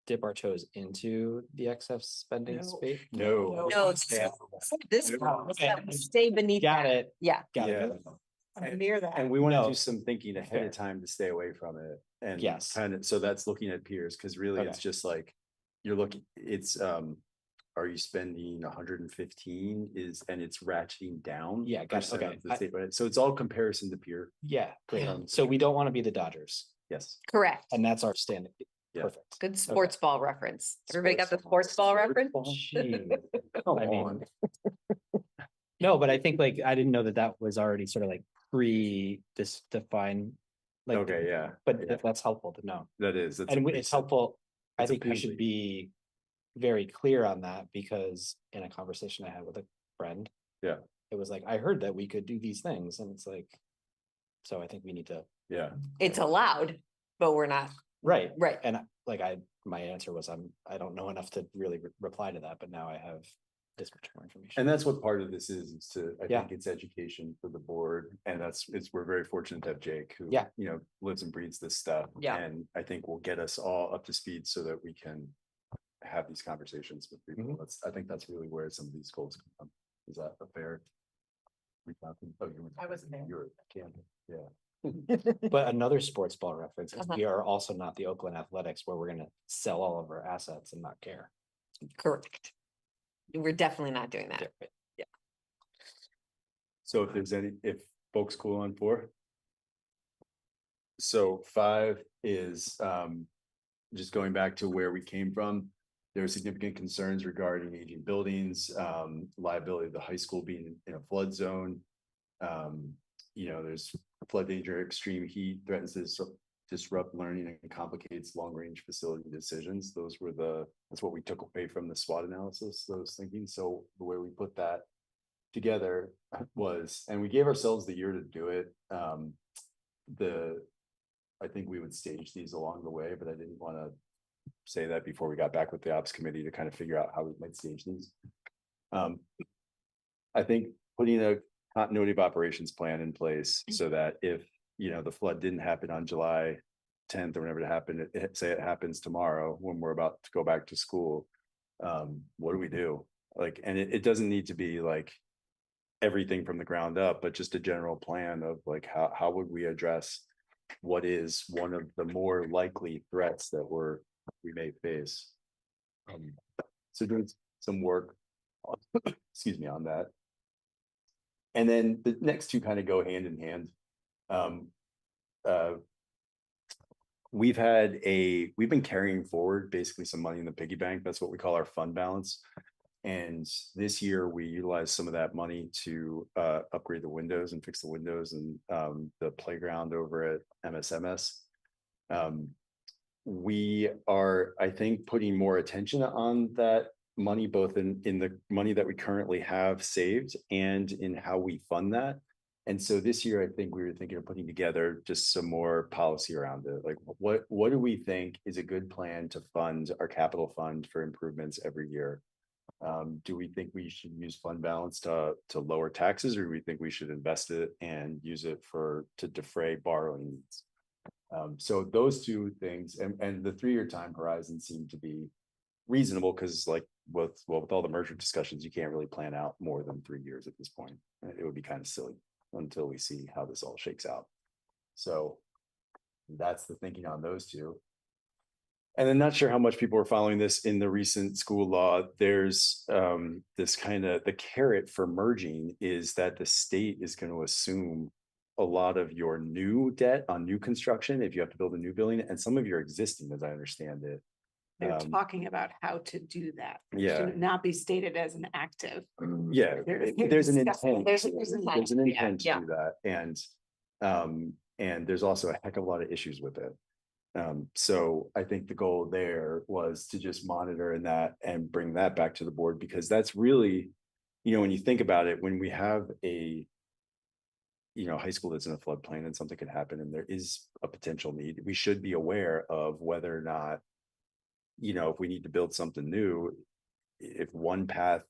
dip our toes into the excess spending No. space? No. No, Yeah. this problem is that we stay beneath Got that. it. Yeah. Got Yeah. it. I'm near that. And we want to No. do some thinking ahead Fair. of time to stay away from it. And Yes. kind of, so that's looking at peers, because really it's Okay. just like, you're looking, it's, are you spending 115 and it's ratcheting down? Yeah, got it. percent Okay. of the state budget. So it's all comparison to peer. Yeah, great. Um, So we don't want to be the Dodgers, Yes. Correct. and that's our standing. Yeah. Perfect. Good sports ball reference. Everybody got the sports ball reference? Jeez. I mean, no, but I think like, I didn't know that was already sort of like this defined. Like, Okay, yeah. but yeah, that's helpful to know. that is. That's And a it's recent- helpful. I it's a think we should pending. be very clear on that, because in a conversation I had with a friend. Yeah. It was like, I heard that we could do these things, and it's like, so I think we need to, Yeah. It's allowed, but we're not. right, Right. and my answer was, I don't know enough to really reply to that, but now I have this much more information. And that's what part of this is to, I Yeah. think it's education for the board. And we're very fortunate to have Jake, who, Yeah. you know, lives and breathes this stuff. Yeah. And I think will get us all up to speed so that we can have these conversations with people. Mhm. I think that's really where some of these goals come from. Is that a fair? I wasn't there. You're a candidate, yeah. But another sports ball reference is Uh-huh. we are also not the Oakland Athletics, where we're gonna sell all of our assets and not care. Correct. We're definitely not doing that. So if folks cool on 4. So 5 is just going back to where we came from. There are significant concerns regarding aging buildings, liability of the high school being in a flood zone. You know, there's flood danger, extreme heat threatens to disrupt learning and complicates long-range facility decisions. That's what we took away from the SWOT analysis, those thinking. So the way we put that together was, and we gave ourselves the year to do it. I think we would stage these along the way, but I didn't want to say that before we got back with the ops committee to kind of figure out how we might stage these. I think putting a continuity of operations plan in place so that if, you know, the flood didn't happen on July 10th or whenever it happened, say it happens tomorrow when we're about to go back to school. What do we do? Like, and it doesn't need to be like everything from the ground up, but just a general plan of like, how would we address what is one of the more likely threats that we may face. So doing some work, excuse me, on that. And then the next two kind of go hand in hand. we've been carrying forward basically some money in the piggy bank. That's what we call our fund balance. And this year we utilized some of that money to upgrade the windows and fix the windows and the playground over at MSMS. We are, I think, putting more attention on that money, both in the money that we currently have saved and in how we fund that. And so this year, I think we were thinking of putting together just some more policy around it. Like, what do we think is a good plan to fund our capital fund for improvements every year? Do we think we should use fund balance to lower taxes, or do we think we should invest it and use it to defray borrowing needs? So those two things, and the 3-year time horizon seem to be reasonable, because like with all the merger discussions, you can't really plan out more than 3 years at this point. It would be kind of silly until we see how this all shakes out. So that's the thinking on those two. And I'm not sure how much people are following this in the recent school law. There's this kind of, the carrot for merging is that the state is going to assume a lot of your new debt on new construction if you have to build a new building, and some of your existing, as I understand it. They're talking about how to do that. It Yeah. should not be stated as an active. Yeah, there's an intent. There's an intent yeah. to do that, and there's also a heck of a lot of issues with it. So I think the goal there was to just monitor that and bring that back to the board, because that's really, when you think about it, when we have a high school that's in a floodplain and something could happen and there is a potential need, we should be aware of whether or not, if we need to build something new, if one path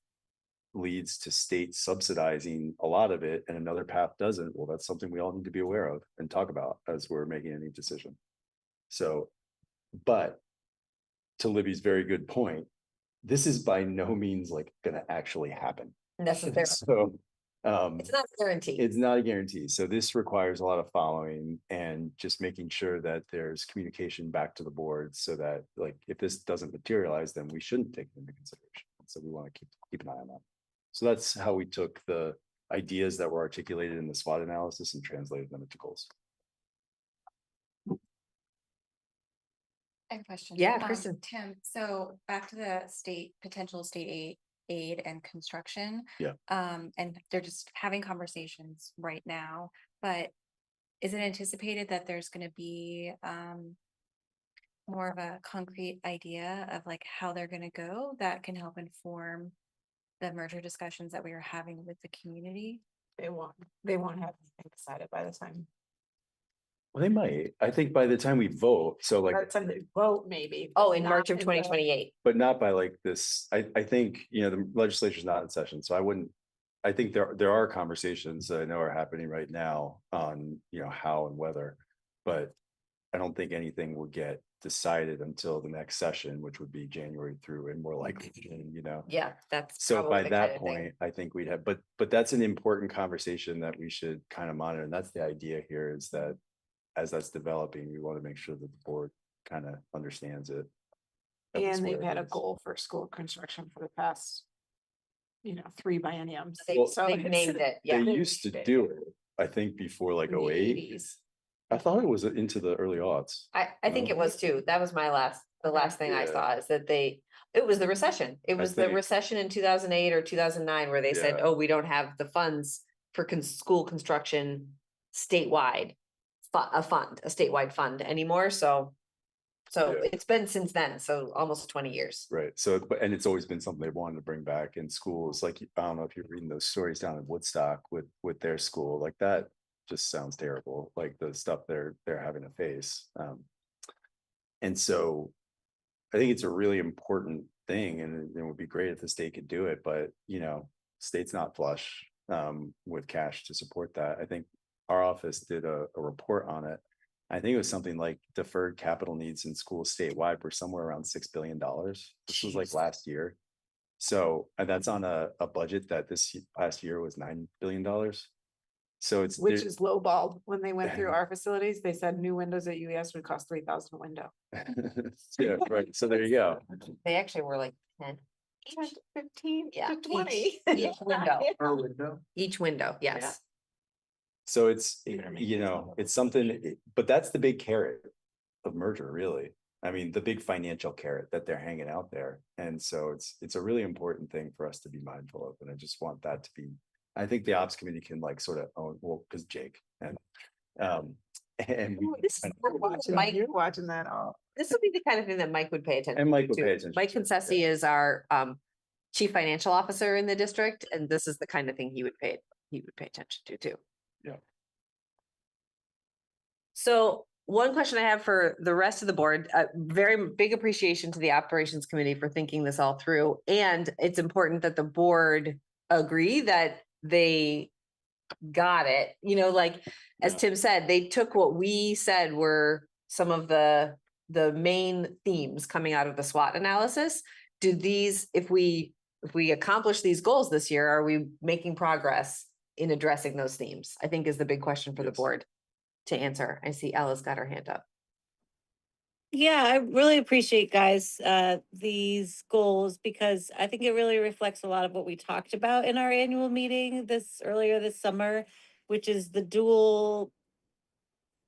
leads to state subsidizing a lot of it and another path doesn't, well, that's something we all need to be aware of and talk about as we're making any decision. So, but to Libby's very good point, this is by no means like going to actually happen. Necessarily. So, It's not guaranteed. it's not a guarantee. So this requires a lot of following and just making sure that there's communication back to the board, so that like if this doesn't materialize, then we shouldn't take it into consideration. So we want to keep an eye on that. So that's how we took the ideas that were articulated in the SWOT analysis and translated them into goals. I have a question. Yeah, Kristen. Tim, so back to the potential state aid and construction. Yeah. And they're just having conversations right now, but is it anticipated that there's gonna be more of a concrete idea of like how they're gonna go that can help inform the merger discussions that we are having with the community? They won't have anything decided by the time. Well, they might. I think by the time we vote, so like, By the time they vote, maybe. Oh, but in not March of the- 2028. but not by like this. I think, the legislature's not in session, so I think there are conversations that I know are happening right now on, how and whether, but I don't think anything will get decided until the next session, which would be January through and more likely June, Yeah, that's. So probably by the that kind of thing. point, I think we'd have, but that's an important conversation that we should kind of monitor. And that's the idea here, is that as that's developing, we want to make sure that the board kind of understands it. at least And they've where it had a is. goal for school construction for the past, 3 bienniums. They- So they've it's- named it, yeah. They used to do it, I think, before like in the 08. 80s. I thought it was into the early aughts. I think it was too. That was the last thing I Yeah. saw, is that it was the recession. It was the think- recession in 2008 or 2009 where they said, Yeah. oh, we don't have the funds for school construction statewide. A statewide fund anymore, so Yeah. it's been since then, so almost 20 years. Right. So, and it's always been something they wanted to bring back in schools. Like, I don't know if you're reading those stories down in Woodstock with their school, like that just sounds terrible, like the stuff they're having to face. And so I think it's a really important thing, and it would be great if the state could do it, but state's not flush with cash to support that. I think our office did a report on it. I think it was something like deferred capital needs in schools statewide were somewhere around $6 billion. This was like Jeez. last year. So, and that's on a budget that this past year was $9 billion. So it's Which is lowballed. When they went through our facilities, they said new windows at UES would cost $3,000 a window. yeah, right. So there you go. They actually were like 10. 15 Yeah, to 20. each window. Per window? Each window, yes. So it's, You're gonna make these it's something, but that's the big carrot. of merger, really. I mean, the big financial carrot that they're hanging out there. And so it's a really important thing for us to be mindful of. And I just want that to be, I think the ops committee can like sort of own, well, because Jake and and we can This kind we're of- watching Mike Mike. watching that all. This would be the kind of thing that Mike would pay attention. And Mike would to. pay attention Mike to it, Concessi is our chief financial officer in the district, and this is the kind of thing he would pay attention to too. Yeah. So one question I have for the rest of the board, very big appreciation to the operations committee for thinking this all through. And it's important that the board agree that they got it, you know, like, as Yeah. Tim said, they took what we said were some of the main themes coming out of the SWOT analysis. Do these, if we accomplish these goals this year, are we making progress in addressing those themes? I think is the big question for the Yes. board to answer. I see Ella's got her hand up. Yeah, I really appreciate, guys, these goals, because I think it really reflects a lot of what we talked about in our annual meeting earlier this summer, which is the dual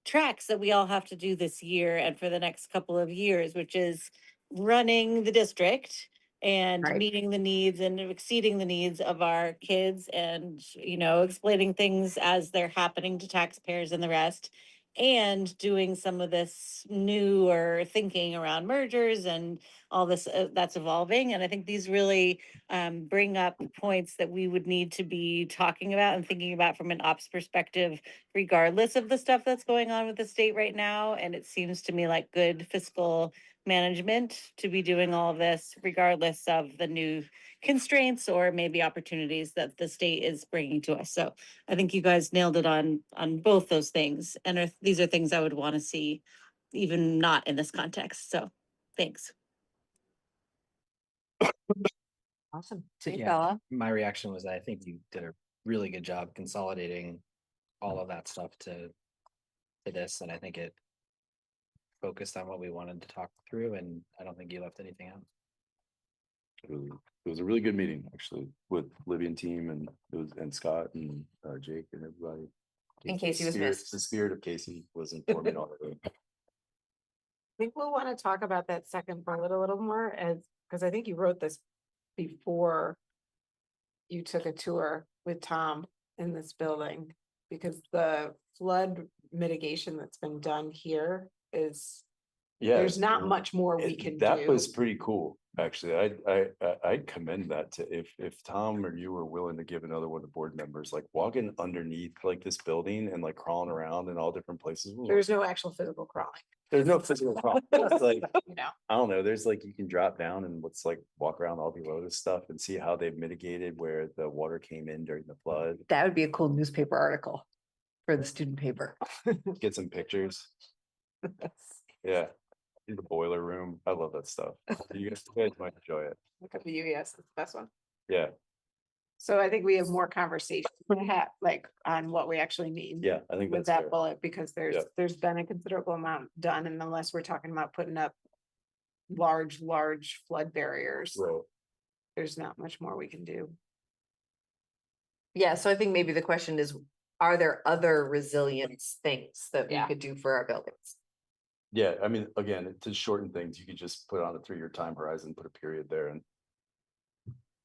tracks that we all have to do this year and for the next couple of years, which is running the district and Right. meeting the needs and exceeding the needs of our kids and, explaining things as they're happening to taxpayers and the rest, and doing some of this newer thinking around mergers and all this that's evolving. And I think these really bring up points that we would need to be talking about and thinking about from an ops perspective, regardless of the stuff that's going on with the state right now. And it seems to me like good fiscal management to be doing all of this, regardless of the new constraints or maybe opportunities that the state is bringing to us. So I think you guys nailed it on both those things. And these are things I would want to see, even not in this context. So thanks. Awesome. So, Thanks, yeah, Bella. my reaction was that I think you did a really good job consolidating all of that stuff to this, and I think it focused on what we wanted to talk through, and I don't think you left anything out. It was a really good meeting, actually, with Libby and team, and and Scott and Jake and everybody. In case he was missed. The spirit of Casey was informing all of it. I think we'll want to talk about that second bullet a little more because I think you wrote this before you took a tour with Tom in this building, because the flood mitigation that's been done here is, Yeah. there's not much more we can do. That was pretty cool, actually. I'd commend that to if Tom or you were willing to give another one of the board members, like walking underneath like this building and like crawling around in all different places. There's no actual physical crawling, There's no physical problem. It's like, you know. I don't know, there's like, you can drop down and what's like walk around all below this stuff and see how they've mitigated where the water came in during the flood. That would be a cool newspaper article for the student paper. Get some pictures. Yeah. In the boiler room. I love that stuff. You guys might enjoy it. Look at the UES, it's the best one. Yeah. So I think we have more conversation to have, like, on what we actually mean. Yeah, I think With that's that fair. bullet, because Yeah. there's been a considerable amount done, and unless we're talking about putting up large flood barriers, Right. there's not much more we can do. Yeah, so I think maybe the question is, are there other resilience things that we Yeah. could do for our buildings? Yeah, I mean, again, to shorten things, you could just put on a 3-year time horizon, put a period there and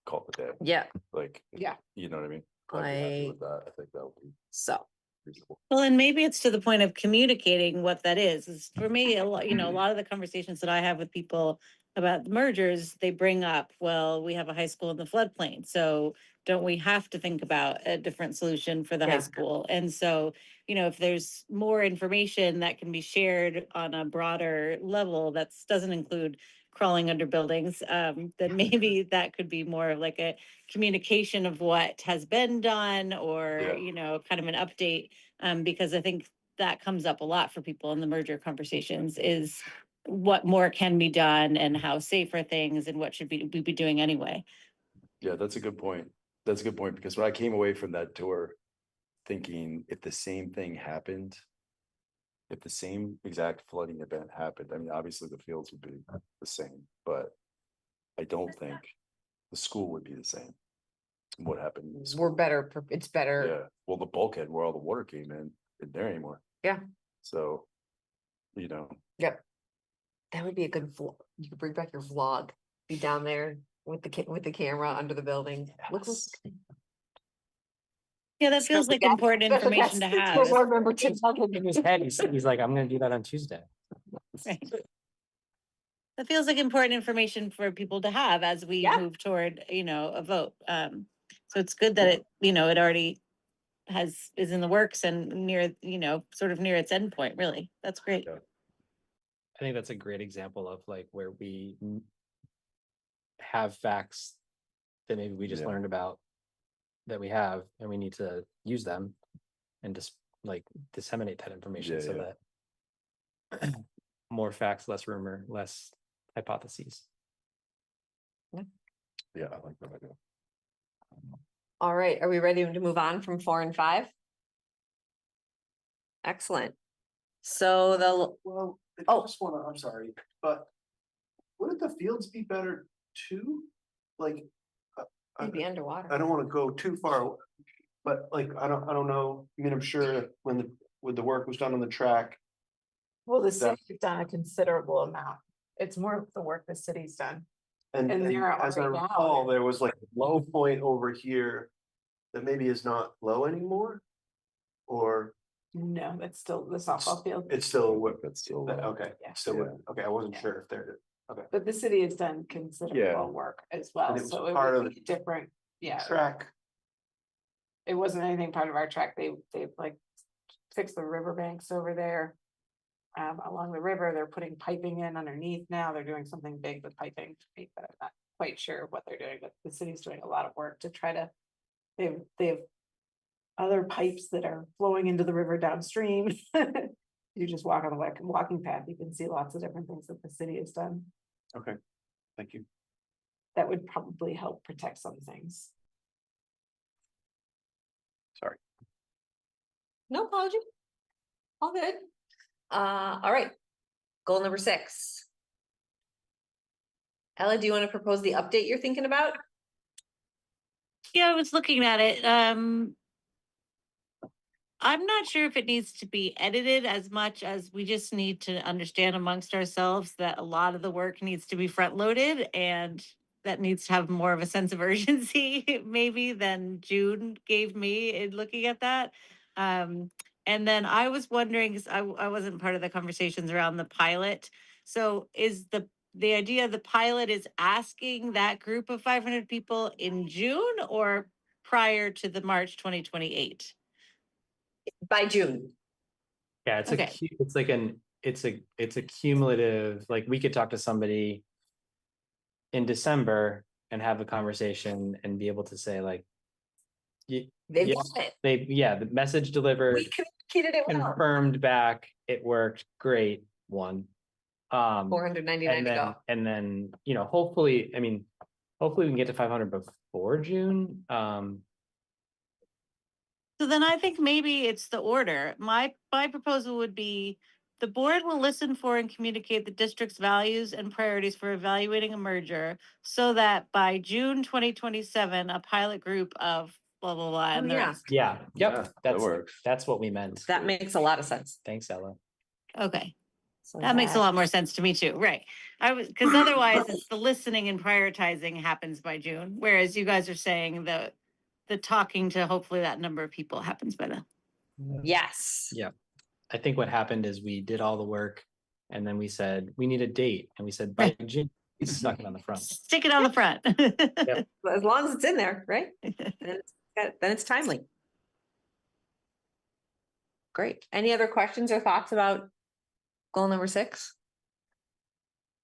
call it a day. Yeah, Like, Yeah. you know what I mean? I'd be happy with that. I think that would be so. reasonable. Well, and maybe it's to the point of communicating what that is for me, a lot of the conversations that I have with people about mergers, they bring up, well, we have a high school in the floodplain, so don't we have to think about a different solution for the high Yeah. school? And so, if there's more information that can be shared on a broader level, that doesn't include crawling under buildings, then maybe that could be more of like a communication of what has been done, or, kind of an update. Because I think that comes up a lot for people in the merger conversations, is what more can be done and how safe are things and what should we be doing anyway. Yeah, that's a good point. That's a good point, because when I came away from that tour thinking, if the same thing happened, if the same exact flooding event happened, I mean, obviously the fields would be the same, but I don't think the school would be the same. What happened? in the school. We're better, it's better. Yeah, well, the bulkhead where all the water came in, isn't there anymore. Yeah. So, Yep. That would be a good vlog. You could bring back your vlog, be down there with the camera under the building. Yes. Yeah, that feels like important information to have. School board member to tell In his head, he's like, I'm gonna do that on Tuesday. Right. That feels like important information for people to have as we Yeah. move toward, a vote. So it's good that it already is in the works and near, sort of near its endpoint, really. That's great. Yeah. I think that's a great example of like where we have facts that maybe we just Yeah. learned about that we have, and we need to use them and just like disseminate that information Yeah, so yeah. that more facts, less rumor, less hypotheses. Yeah, I like that idea. All right, are we ready to move on from 4 and 5? Excellent. So Well, I Oh. just wanna, I'm sorry, but wouldn't the fields be better too? Like, they'd be underwater. I don't wanna go too far, but like, I don't know, I mean, I'm sure when the work was done on the track. Well, the That- city's done a considerable amount. It's more of the work the city's done. And And they're as I already now, recall, they're- there was like a low point over here that maybe is not low anymore. Or No, that's still the softball field. it's still, That's still. okay, Yeah. still, Yeah. okay, I wasn't Yeah. sure if there, But the city has done considerable work as well, And it was so it part would of be different, yeah. track. It wasn't anything part of our track, they like fixed the riverbanks over there. Along the river, they're putting piping in underneath now, they're doing something big with piping, but I'm not quite sure what they're doing, but the city's doing a lot of work to try to. They have other pipes that are flowing into the river downstream. You just walk on the walking path, you can see lots of different things that the city has done. Okay, thank you. That would probably help protect some things. Sorry. No apology. All good. All right. Goal number 6. Ella, do you want to propose the update you're thinking about? Yeah, I was looking at it. I'm not sure if it needs to be edited as much as we just need to understand amongst ourselves that a lot of the work needs to be front loaded and that needs to have more of a sense of urgency maybe than June gave me in looking at that. And then I was wondering, because I wasn't part of the conversations around the pilot. So is the idea of the pilot is asking that group of 500 people in June or prior to the March 2028? By June. Yeah, it's Okay. it's like it's a cumulative, like we could talk to somebody in December and have a conversation and be able to say like, They've yes, done it. the message delivered, We communicated it well. confirmed back, it worked, great, one. 499 to go. And then, hopefully, hopefully we can get to 500 before June. So then I think maybe it's the order. My proposal would be the board will listen for and communicate the district's values and priorities for evaluating a merger so that by June 2027, a pilot group of blah, blah, blah, and the yeah. rest. Yeah, Yeah, yep, that works. that's what we meant. That makes a lot of sense. Thanks, Ella. Okay. So That makes a lot more sense to me too, right? Because otherwise it's the listening and prioritizing happens by June, whereas you guys are saying the talking to hopefully that number of people happens by then. Yes. Yeah. I think what happened is we did all the work and then we said, we need a date. And we said, by June, we stuck it on the front. Stick it on the front. As long as it's in there, right? Then it's timely. Great. Any other questions or thoughts about goal number 6?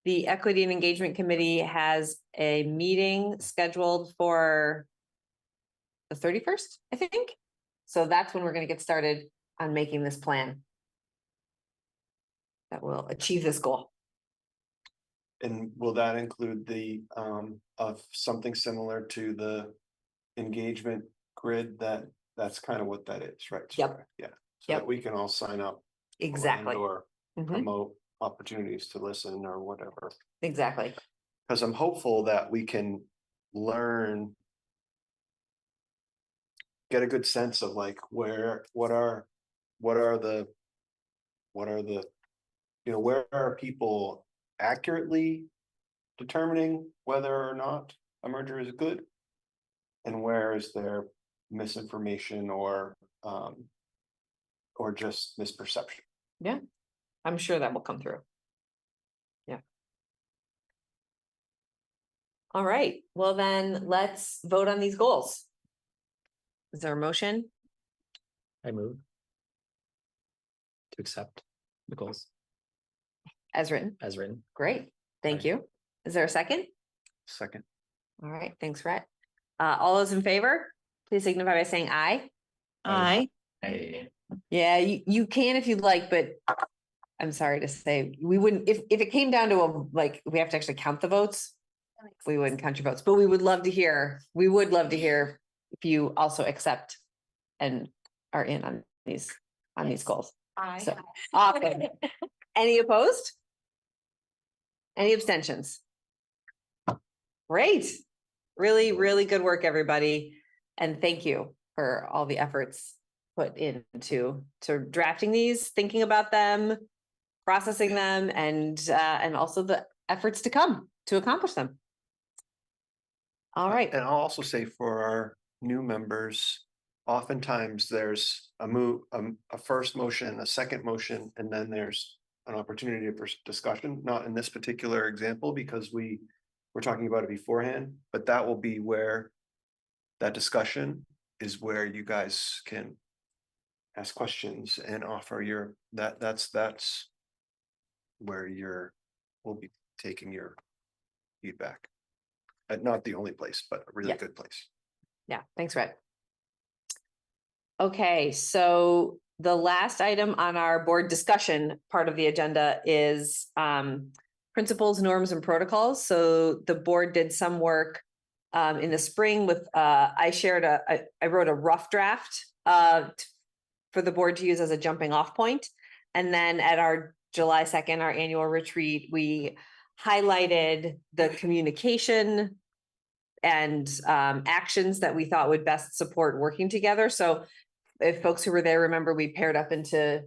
The Equity and Engagement Committee has a meeting scheduled for the 31st, I think. So that's when we're going to get started on making this plan that will achieve this goal. And will that include the of something similar to the engagement grid that's kind of what that is, right? Yep. Yeah. So Yep. that we can all sign up. Exactly. Or Mhm. promote opportunities to listen or whatever. Exactly. Because I'm hopeful that we can learn. Get a good sense of like what are the where are people accurately determining whether or not a merger is good? And where is there misinformation or just misperception? Yeah, I'm sure that will come through. Yeah. All right, well then, let's vote on these goals. Is there a motion? I move to accept the goals As written? as written. Great, thank Right. you. Is there a second? Second. All right, thanks, Rhett. All those in favor, please signify by saying aye. Aye. Hey, Yeah, you can if you'd like, but I'm sorry to say, we wouldn't, if it came down to we have to actually count the votes, we wouldn't count your votes, but we would love to hear if you also accept and are in on these goals. So, awesome. Any opposed? Any abstentions? Great. Really, really good work, everybody. And thank you for all the efforts put into drafting these, thinking about them, processing them, and also the efforts to come to accomplish them. All right. And I'll also say for our new members, oftentimes there's a first motion, a second motion, and then there's an opportunity for discussion, not in this particular example, because we're talking about it beforehand, but that will be where that discussion is where you guys can ask questions and offer that's where we'll be taking your feedback. Not the only place, but a really Yeah. good place. Yeah, thanks, Red. Okay, so the last item on our board discussion part of the agenda is principles, norms, and protocols. So the board did some work in the spring with, I wrote a rough draft for the board to use as a jumping off point. And then at our July 2nd, our annual retreat, we highlighted the communication and actions that we thought would best support working together. So if folks who were there remember, we paired up into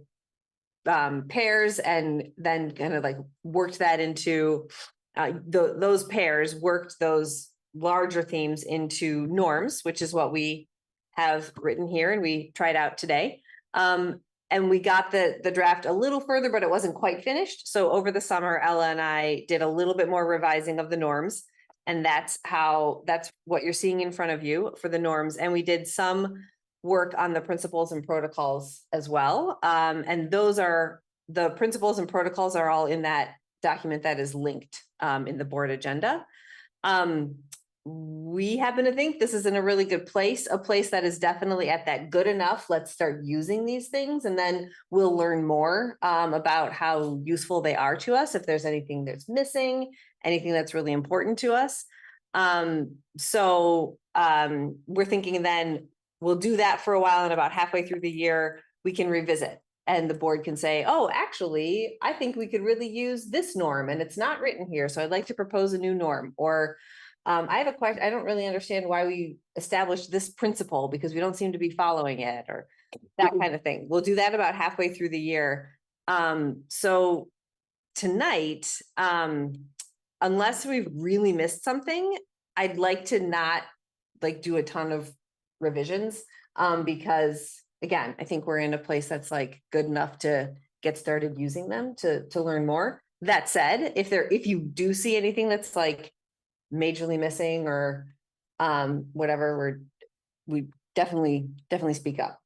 pairs and then kind of like worked that into those pairs, worked those larger themes into norms, which is what we have written here and we tried out today. And we got the draft a little further, but it wasn't quite finished. So over the summer, Ella and I did a little bit more revising of the norms. And that's what you're seeing in front of you for the norms. And we did some work on the principles and protocols as well. And the principles and protocols are all in that document that is linked in the board agenda. We happen to think this is in a really good place, a place that is definitely at that good enough. Let's start using these things and then we'll learn more about how useful they are to us. If there's anything that's missing, anything that's really important to us. So we're thinking then we'll do that for a while and about halfway through the year, we can revisit and the board can say, oh, actually, I think we could really use this norm and it's not written here. So I'd like to propose a new norm. Or I have a question. I don't really understand why we established this principle because we don't seem to be following it or that kind of thing. We'll do that about halfway through the year. So tonight, unless we've really missed something, I'd like to not do a ton of revisions because again, I think we're in a place that's good enough to get started using them to learn more. That said, if you do see anything that's majorly missing or whatever, we definitely speak up.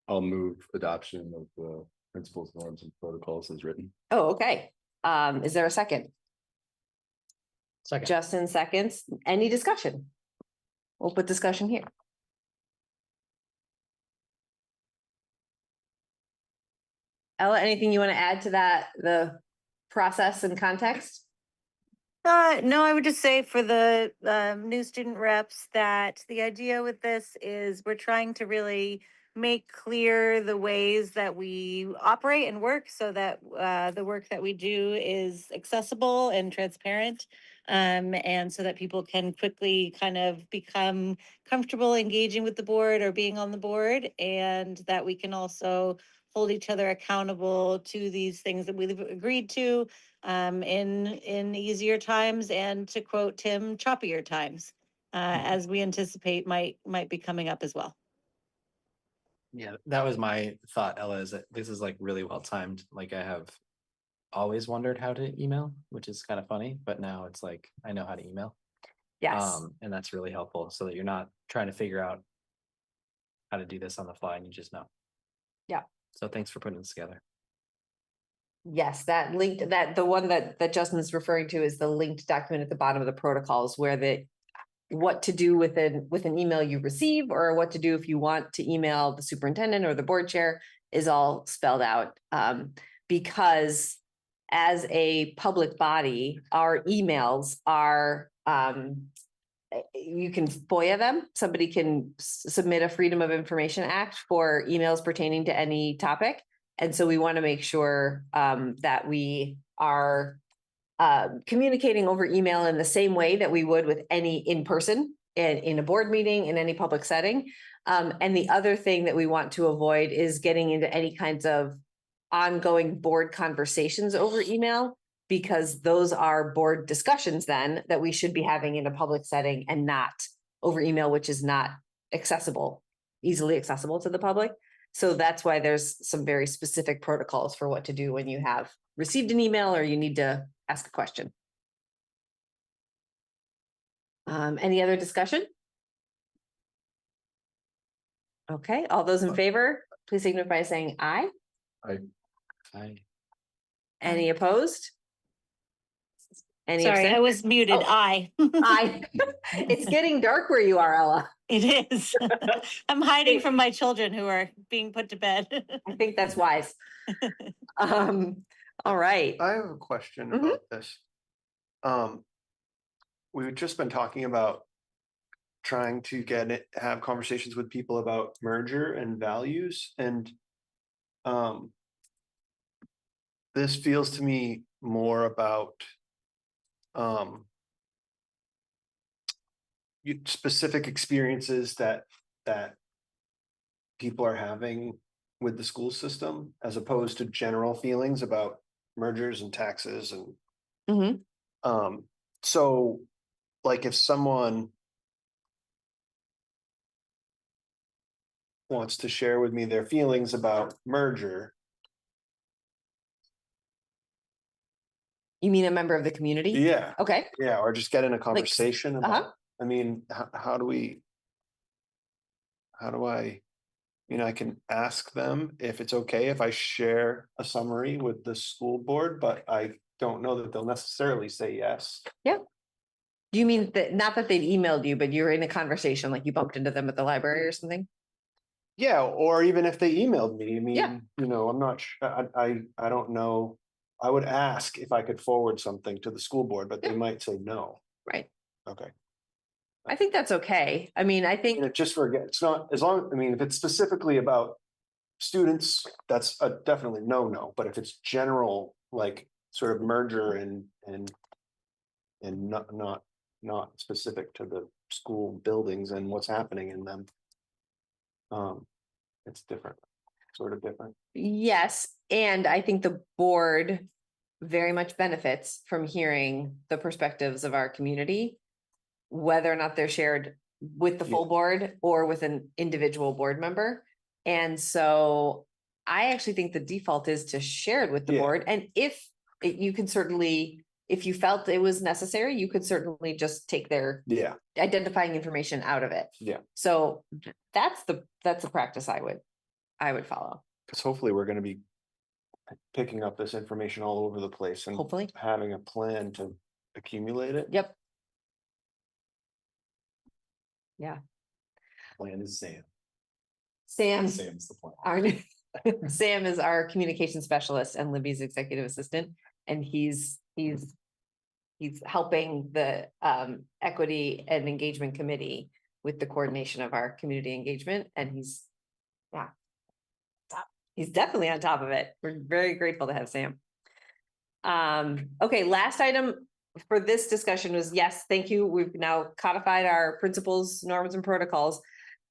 I'll move adoption of the principles, norms, and protocols as written. Oh, okay. Is there a second? Second. Justin seconds. Any discussion? We'll put discussion here. Ella, anything you want to add to that, the process and context? No, I would just say for the new student reps that the idea with this is we're trying to really make clear the ways that we operate and work so that the work that we do is accessible and transparent. And so that people can quickly kind of become comfortable engaging with the board or being on the board, and that we can also hold each other accountable to these things that we've agreed to in easier times, and to quote Tim, choppier times, as we anticipate might be coming up as well. Yeah, that was my thought, Ella, is that this is like really well timed. Like I have always wondered how to email, which is kind of funny, but now it's like I know how to email. Yes, And that's really helpful so that you're not trying to figure out how to do this on the fly and you just know. Yeah. So thanks for putting this together. yes, that linked, that the one that Justin's referring to is the linked document at the bottom of the protocols, where what to do with an email you receive, or what to do if you want to email the superintendent or the board chair, is all spelled out. Because as a public body, our emails are, you can FOIA them. Somebody can submit a Freedom of Information Act for emails pertaining to any topic. And so we want to make sure that we are communicating over email in the same way that we would with any in-person, in a board meeting, in any public setting. And the other thing that we want to avoid is getting into any kinds of ongoing board conversations over email, because those are board discussions then that we should be having in a public setting, and not over email, which is not easily accessible to the public. So that's why there's some very specific protocols for what to do when you have received an email or you need to ask a question. Any other discussion? Okay, all those in favor, please signify by saying aye. I Any opposed? Any Sorry, I absent? was muted. Oh. Aye. Aye. It's getting dark where you are, Ella. It is. I'm hiding from my children who are being put to bed. I think that's wise. All right. I have a question about this. We've just been talking about trying to have conversations with people about merger and values, and this feels to me more about specific experiences that people are having with the school system, as opposed to general feelings about mergers and taxes and so like if someone wants to share with me their feelings about merger. You mean a member of the community? Yeah. Okay. Yeah, or just get in a conversation about, I mean, how do I, I can ask them if it's okay if I share a summary with the school board, but I don't know that they'll necessarily say yes. Yeah. Do you mean that, not that they've emailed you, but you're in a conversation, like you bumped into them at the library or something? Yeah, or even if they emailed me, I mean, Yeah. I'm not sure, I don't know. I would ask if I could forward something to the school board, but they might say no. Right. Okay. I think that's okay. I mean, I think. And just forget, it's not, as long, I mean, if it's specifically about students, that's a definitely no, but if it's general, like sort of merger and not specific to the school buildings and what's happening in them. It's different, sort of different. Yes, and I think the board very much benefits from hearing the perspectives of our community, whether or not they're shared with the full board or with an individual board member. And so I actually think the default is to share it with the board. And if you can certainly, if you felt it was necessary, you could certainly just take their identifying information out of it. Yeah. So that's the practice I would follow. Because hopefully we're going to be picking up this information all over the place and hopefully having a plan to accumulate it. Yep. Yeah. Plan is Sam. Sam's the plan. Sam is our communication specialist and Libby's executive assistant, and he's helping the equity and engagement committee with the coordination of our community engagement, and he's definitely on top of it. We're very grateful to have Sam. Okay, last item for this discussion was, yes, thank you. We've now codified our principles, norms, and protocols.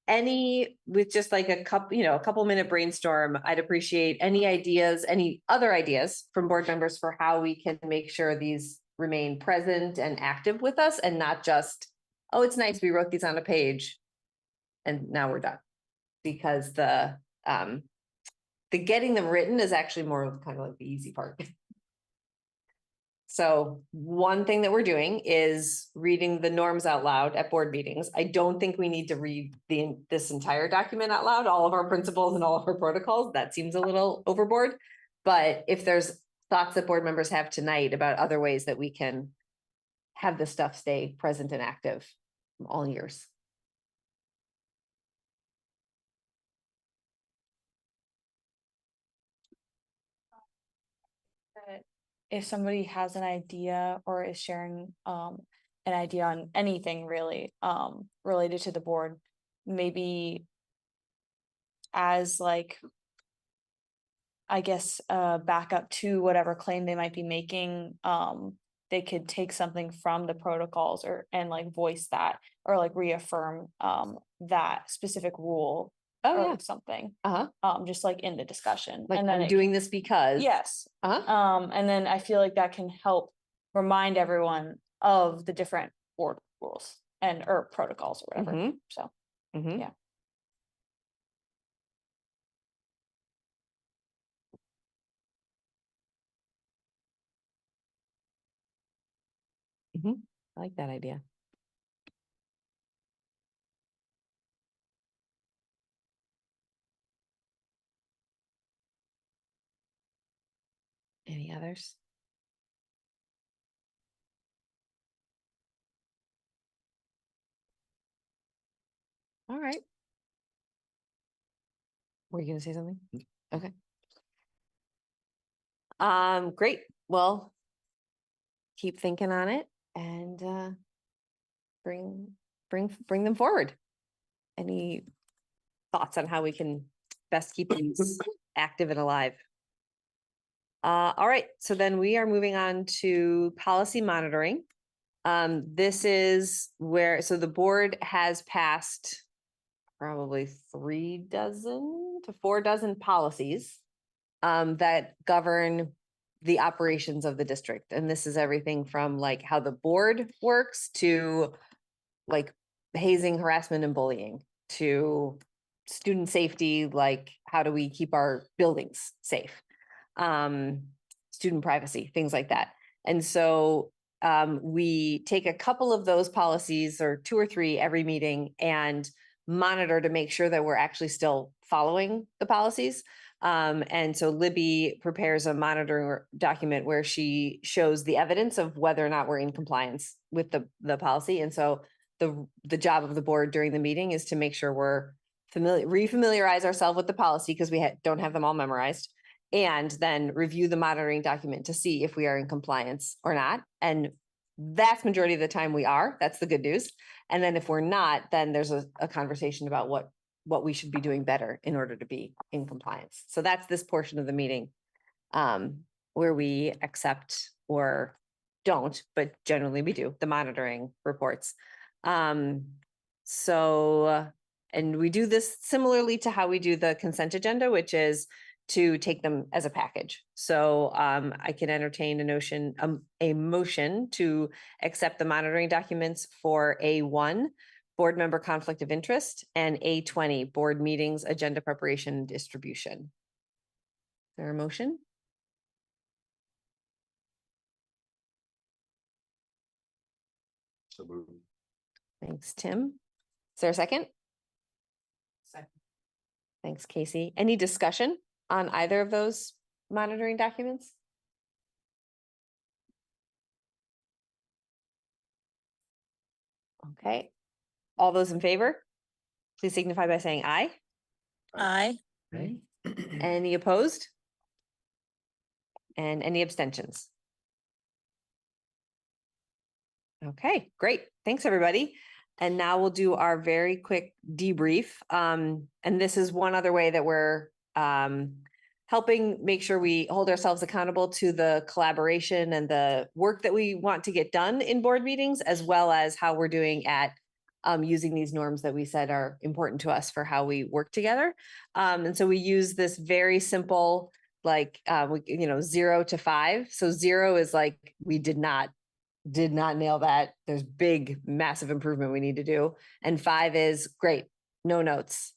with just like a couple minute brainstorm, I'd appreciate any ideas, any other ideas from board members for how we can make sure these remain present and active with us and not just, oh, it's nice, we wrote these on a page and now we're done. Because the getting them written is actually more kind of like the easy part. So one thing that we're doing is reading the norms out loud at board meetings. I don't think we need to read this entire document out loud, all of our principles and all of our protocols. That seems a little overboard. But if there's thoughts that board members have tonight about other ways that we can have this stuff stay present and active all years. If somebody has an idea or is sharing an idea on anything really related to the board, maybe as like, I guess, backup to whatever claim they might be making, they could take something from the protocols and like voice that or like reaffirm that specific rule Oh, or yeah. something. Uh-huh. Just like in the discussion. Like, and then I'm it doing this because. Yes. Uh-huh. And then I feel like that can help remind everyone of the different board rules or protocols or whatever. Mhm. So, Mhm. yeah. I like that idea. Any others? All right. Were you gonna say something? Okay. Great. Well, keep thinking on it and bring them forward. Any thoughts on how we can best keep these active and alive? All right, so then we are moving on to policy monitoring. This is where, so the board has passed probably 3 dozen to 4 dozen policies that govern the operations of the district. And this is everything from like how the board works to like hazing, harassment, and bullying, to student safety, like how do we keep our buildings safe? Student privacy, things like that. And so we take a couple of those policies or 2 or 3 every meeting and monitor to make sure that we're actually still following the policies. And so Libby prepares a monitoring document where she shows the evidence of whether or not we're in compliance with the policy. And so the job of the board during the meeting is to make sure we're refamiliarize ourselves with the policy because we don't have them all memorized, and then review the monitoring document to see if we are in compliance or not. And vast majority of the time we are. That's the good news. And then if we're not, then there's a conversation about what we should be doing better in order to be in compliance. So that's this portion of the meeting where we accept or don't, but generally we do the monitoring reports. And we do this similarly to how we do the consent agenda, which is to take them as a package. So I can entertain a motion to accept the monitoring documents for A1, board member conflict of interest, and A20, board meetings, agenda preparation, and distribution. Is there a motion? So moved. Thanks, Tim. Is there a second? Second. Thanks, Casey. Any discussion on either of those monitoring documents? Okay. All those in favor, please signify by saying aye. Aye. Any opposed? And any abstentions? Okay, great. Thanks, everybody. And now we'll do our very quick debrief. And this is one other way that we're helping make sure we hold ourselves accountable to the collaboration and the work that we want to get done in board meetings, as well as how we're doing at using these norms that we said are important to us for how we work together. And so we use this very simple, like, 0 to 5. So 0 is like, we did not nail that. There's big, massive improvement we need to do. And 5 is great, no notes.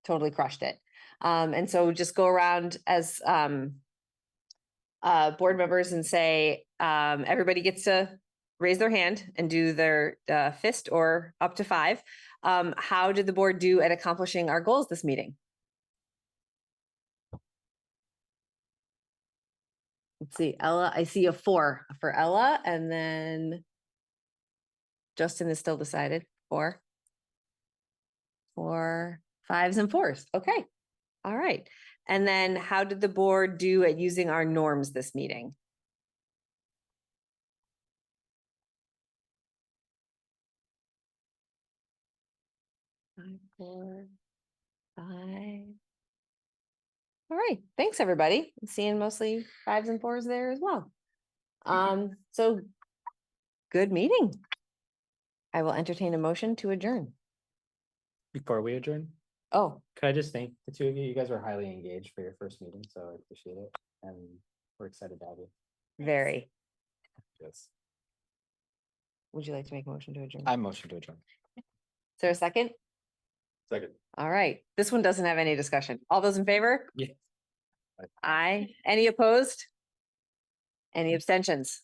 Totally crushed it. And so just go around as board members and say, everybody gets to raise their hand and do their fist or up to 5. How did the board do at accomplishing our goals this meeting? Let's see, Ella, I see a 4 for Ella, and then Justin is still decided. 4, 5s and 4s. Okay. All right. And then how did the board do at using our norms this meeting? Five, 4, 5. All right. Thanks, everybody. I'm seeing mostly 5s and 4s there as well. So good meeting. I will entertain a motion to adjourn. Before we adjourn, Oh, could I just thank the two of you? You guys were highly engaged for your first meeting, so I appreciate it. And we're excited to have you. very. Yes. Would you like to make a motion to adjourn? I motion to adjourn. Is there a second? Second. All right. This one doesn't have any discussion. All those in favor? Yeah. Aye. Any opposed? Any abstentions?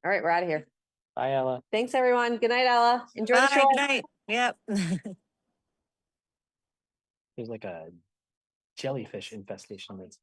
All right, we're out of here. Bye, Ella. Thanks, everyone. Good night, Ella. Enjoy the Bye, show. good night. Yep. There's like a jellyfish infestation that's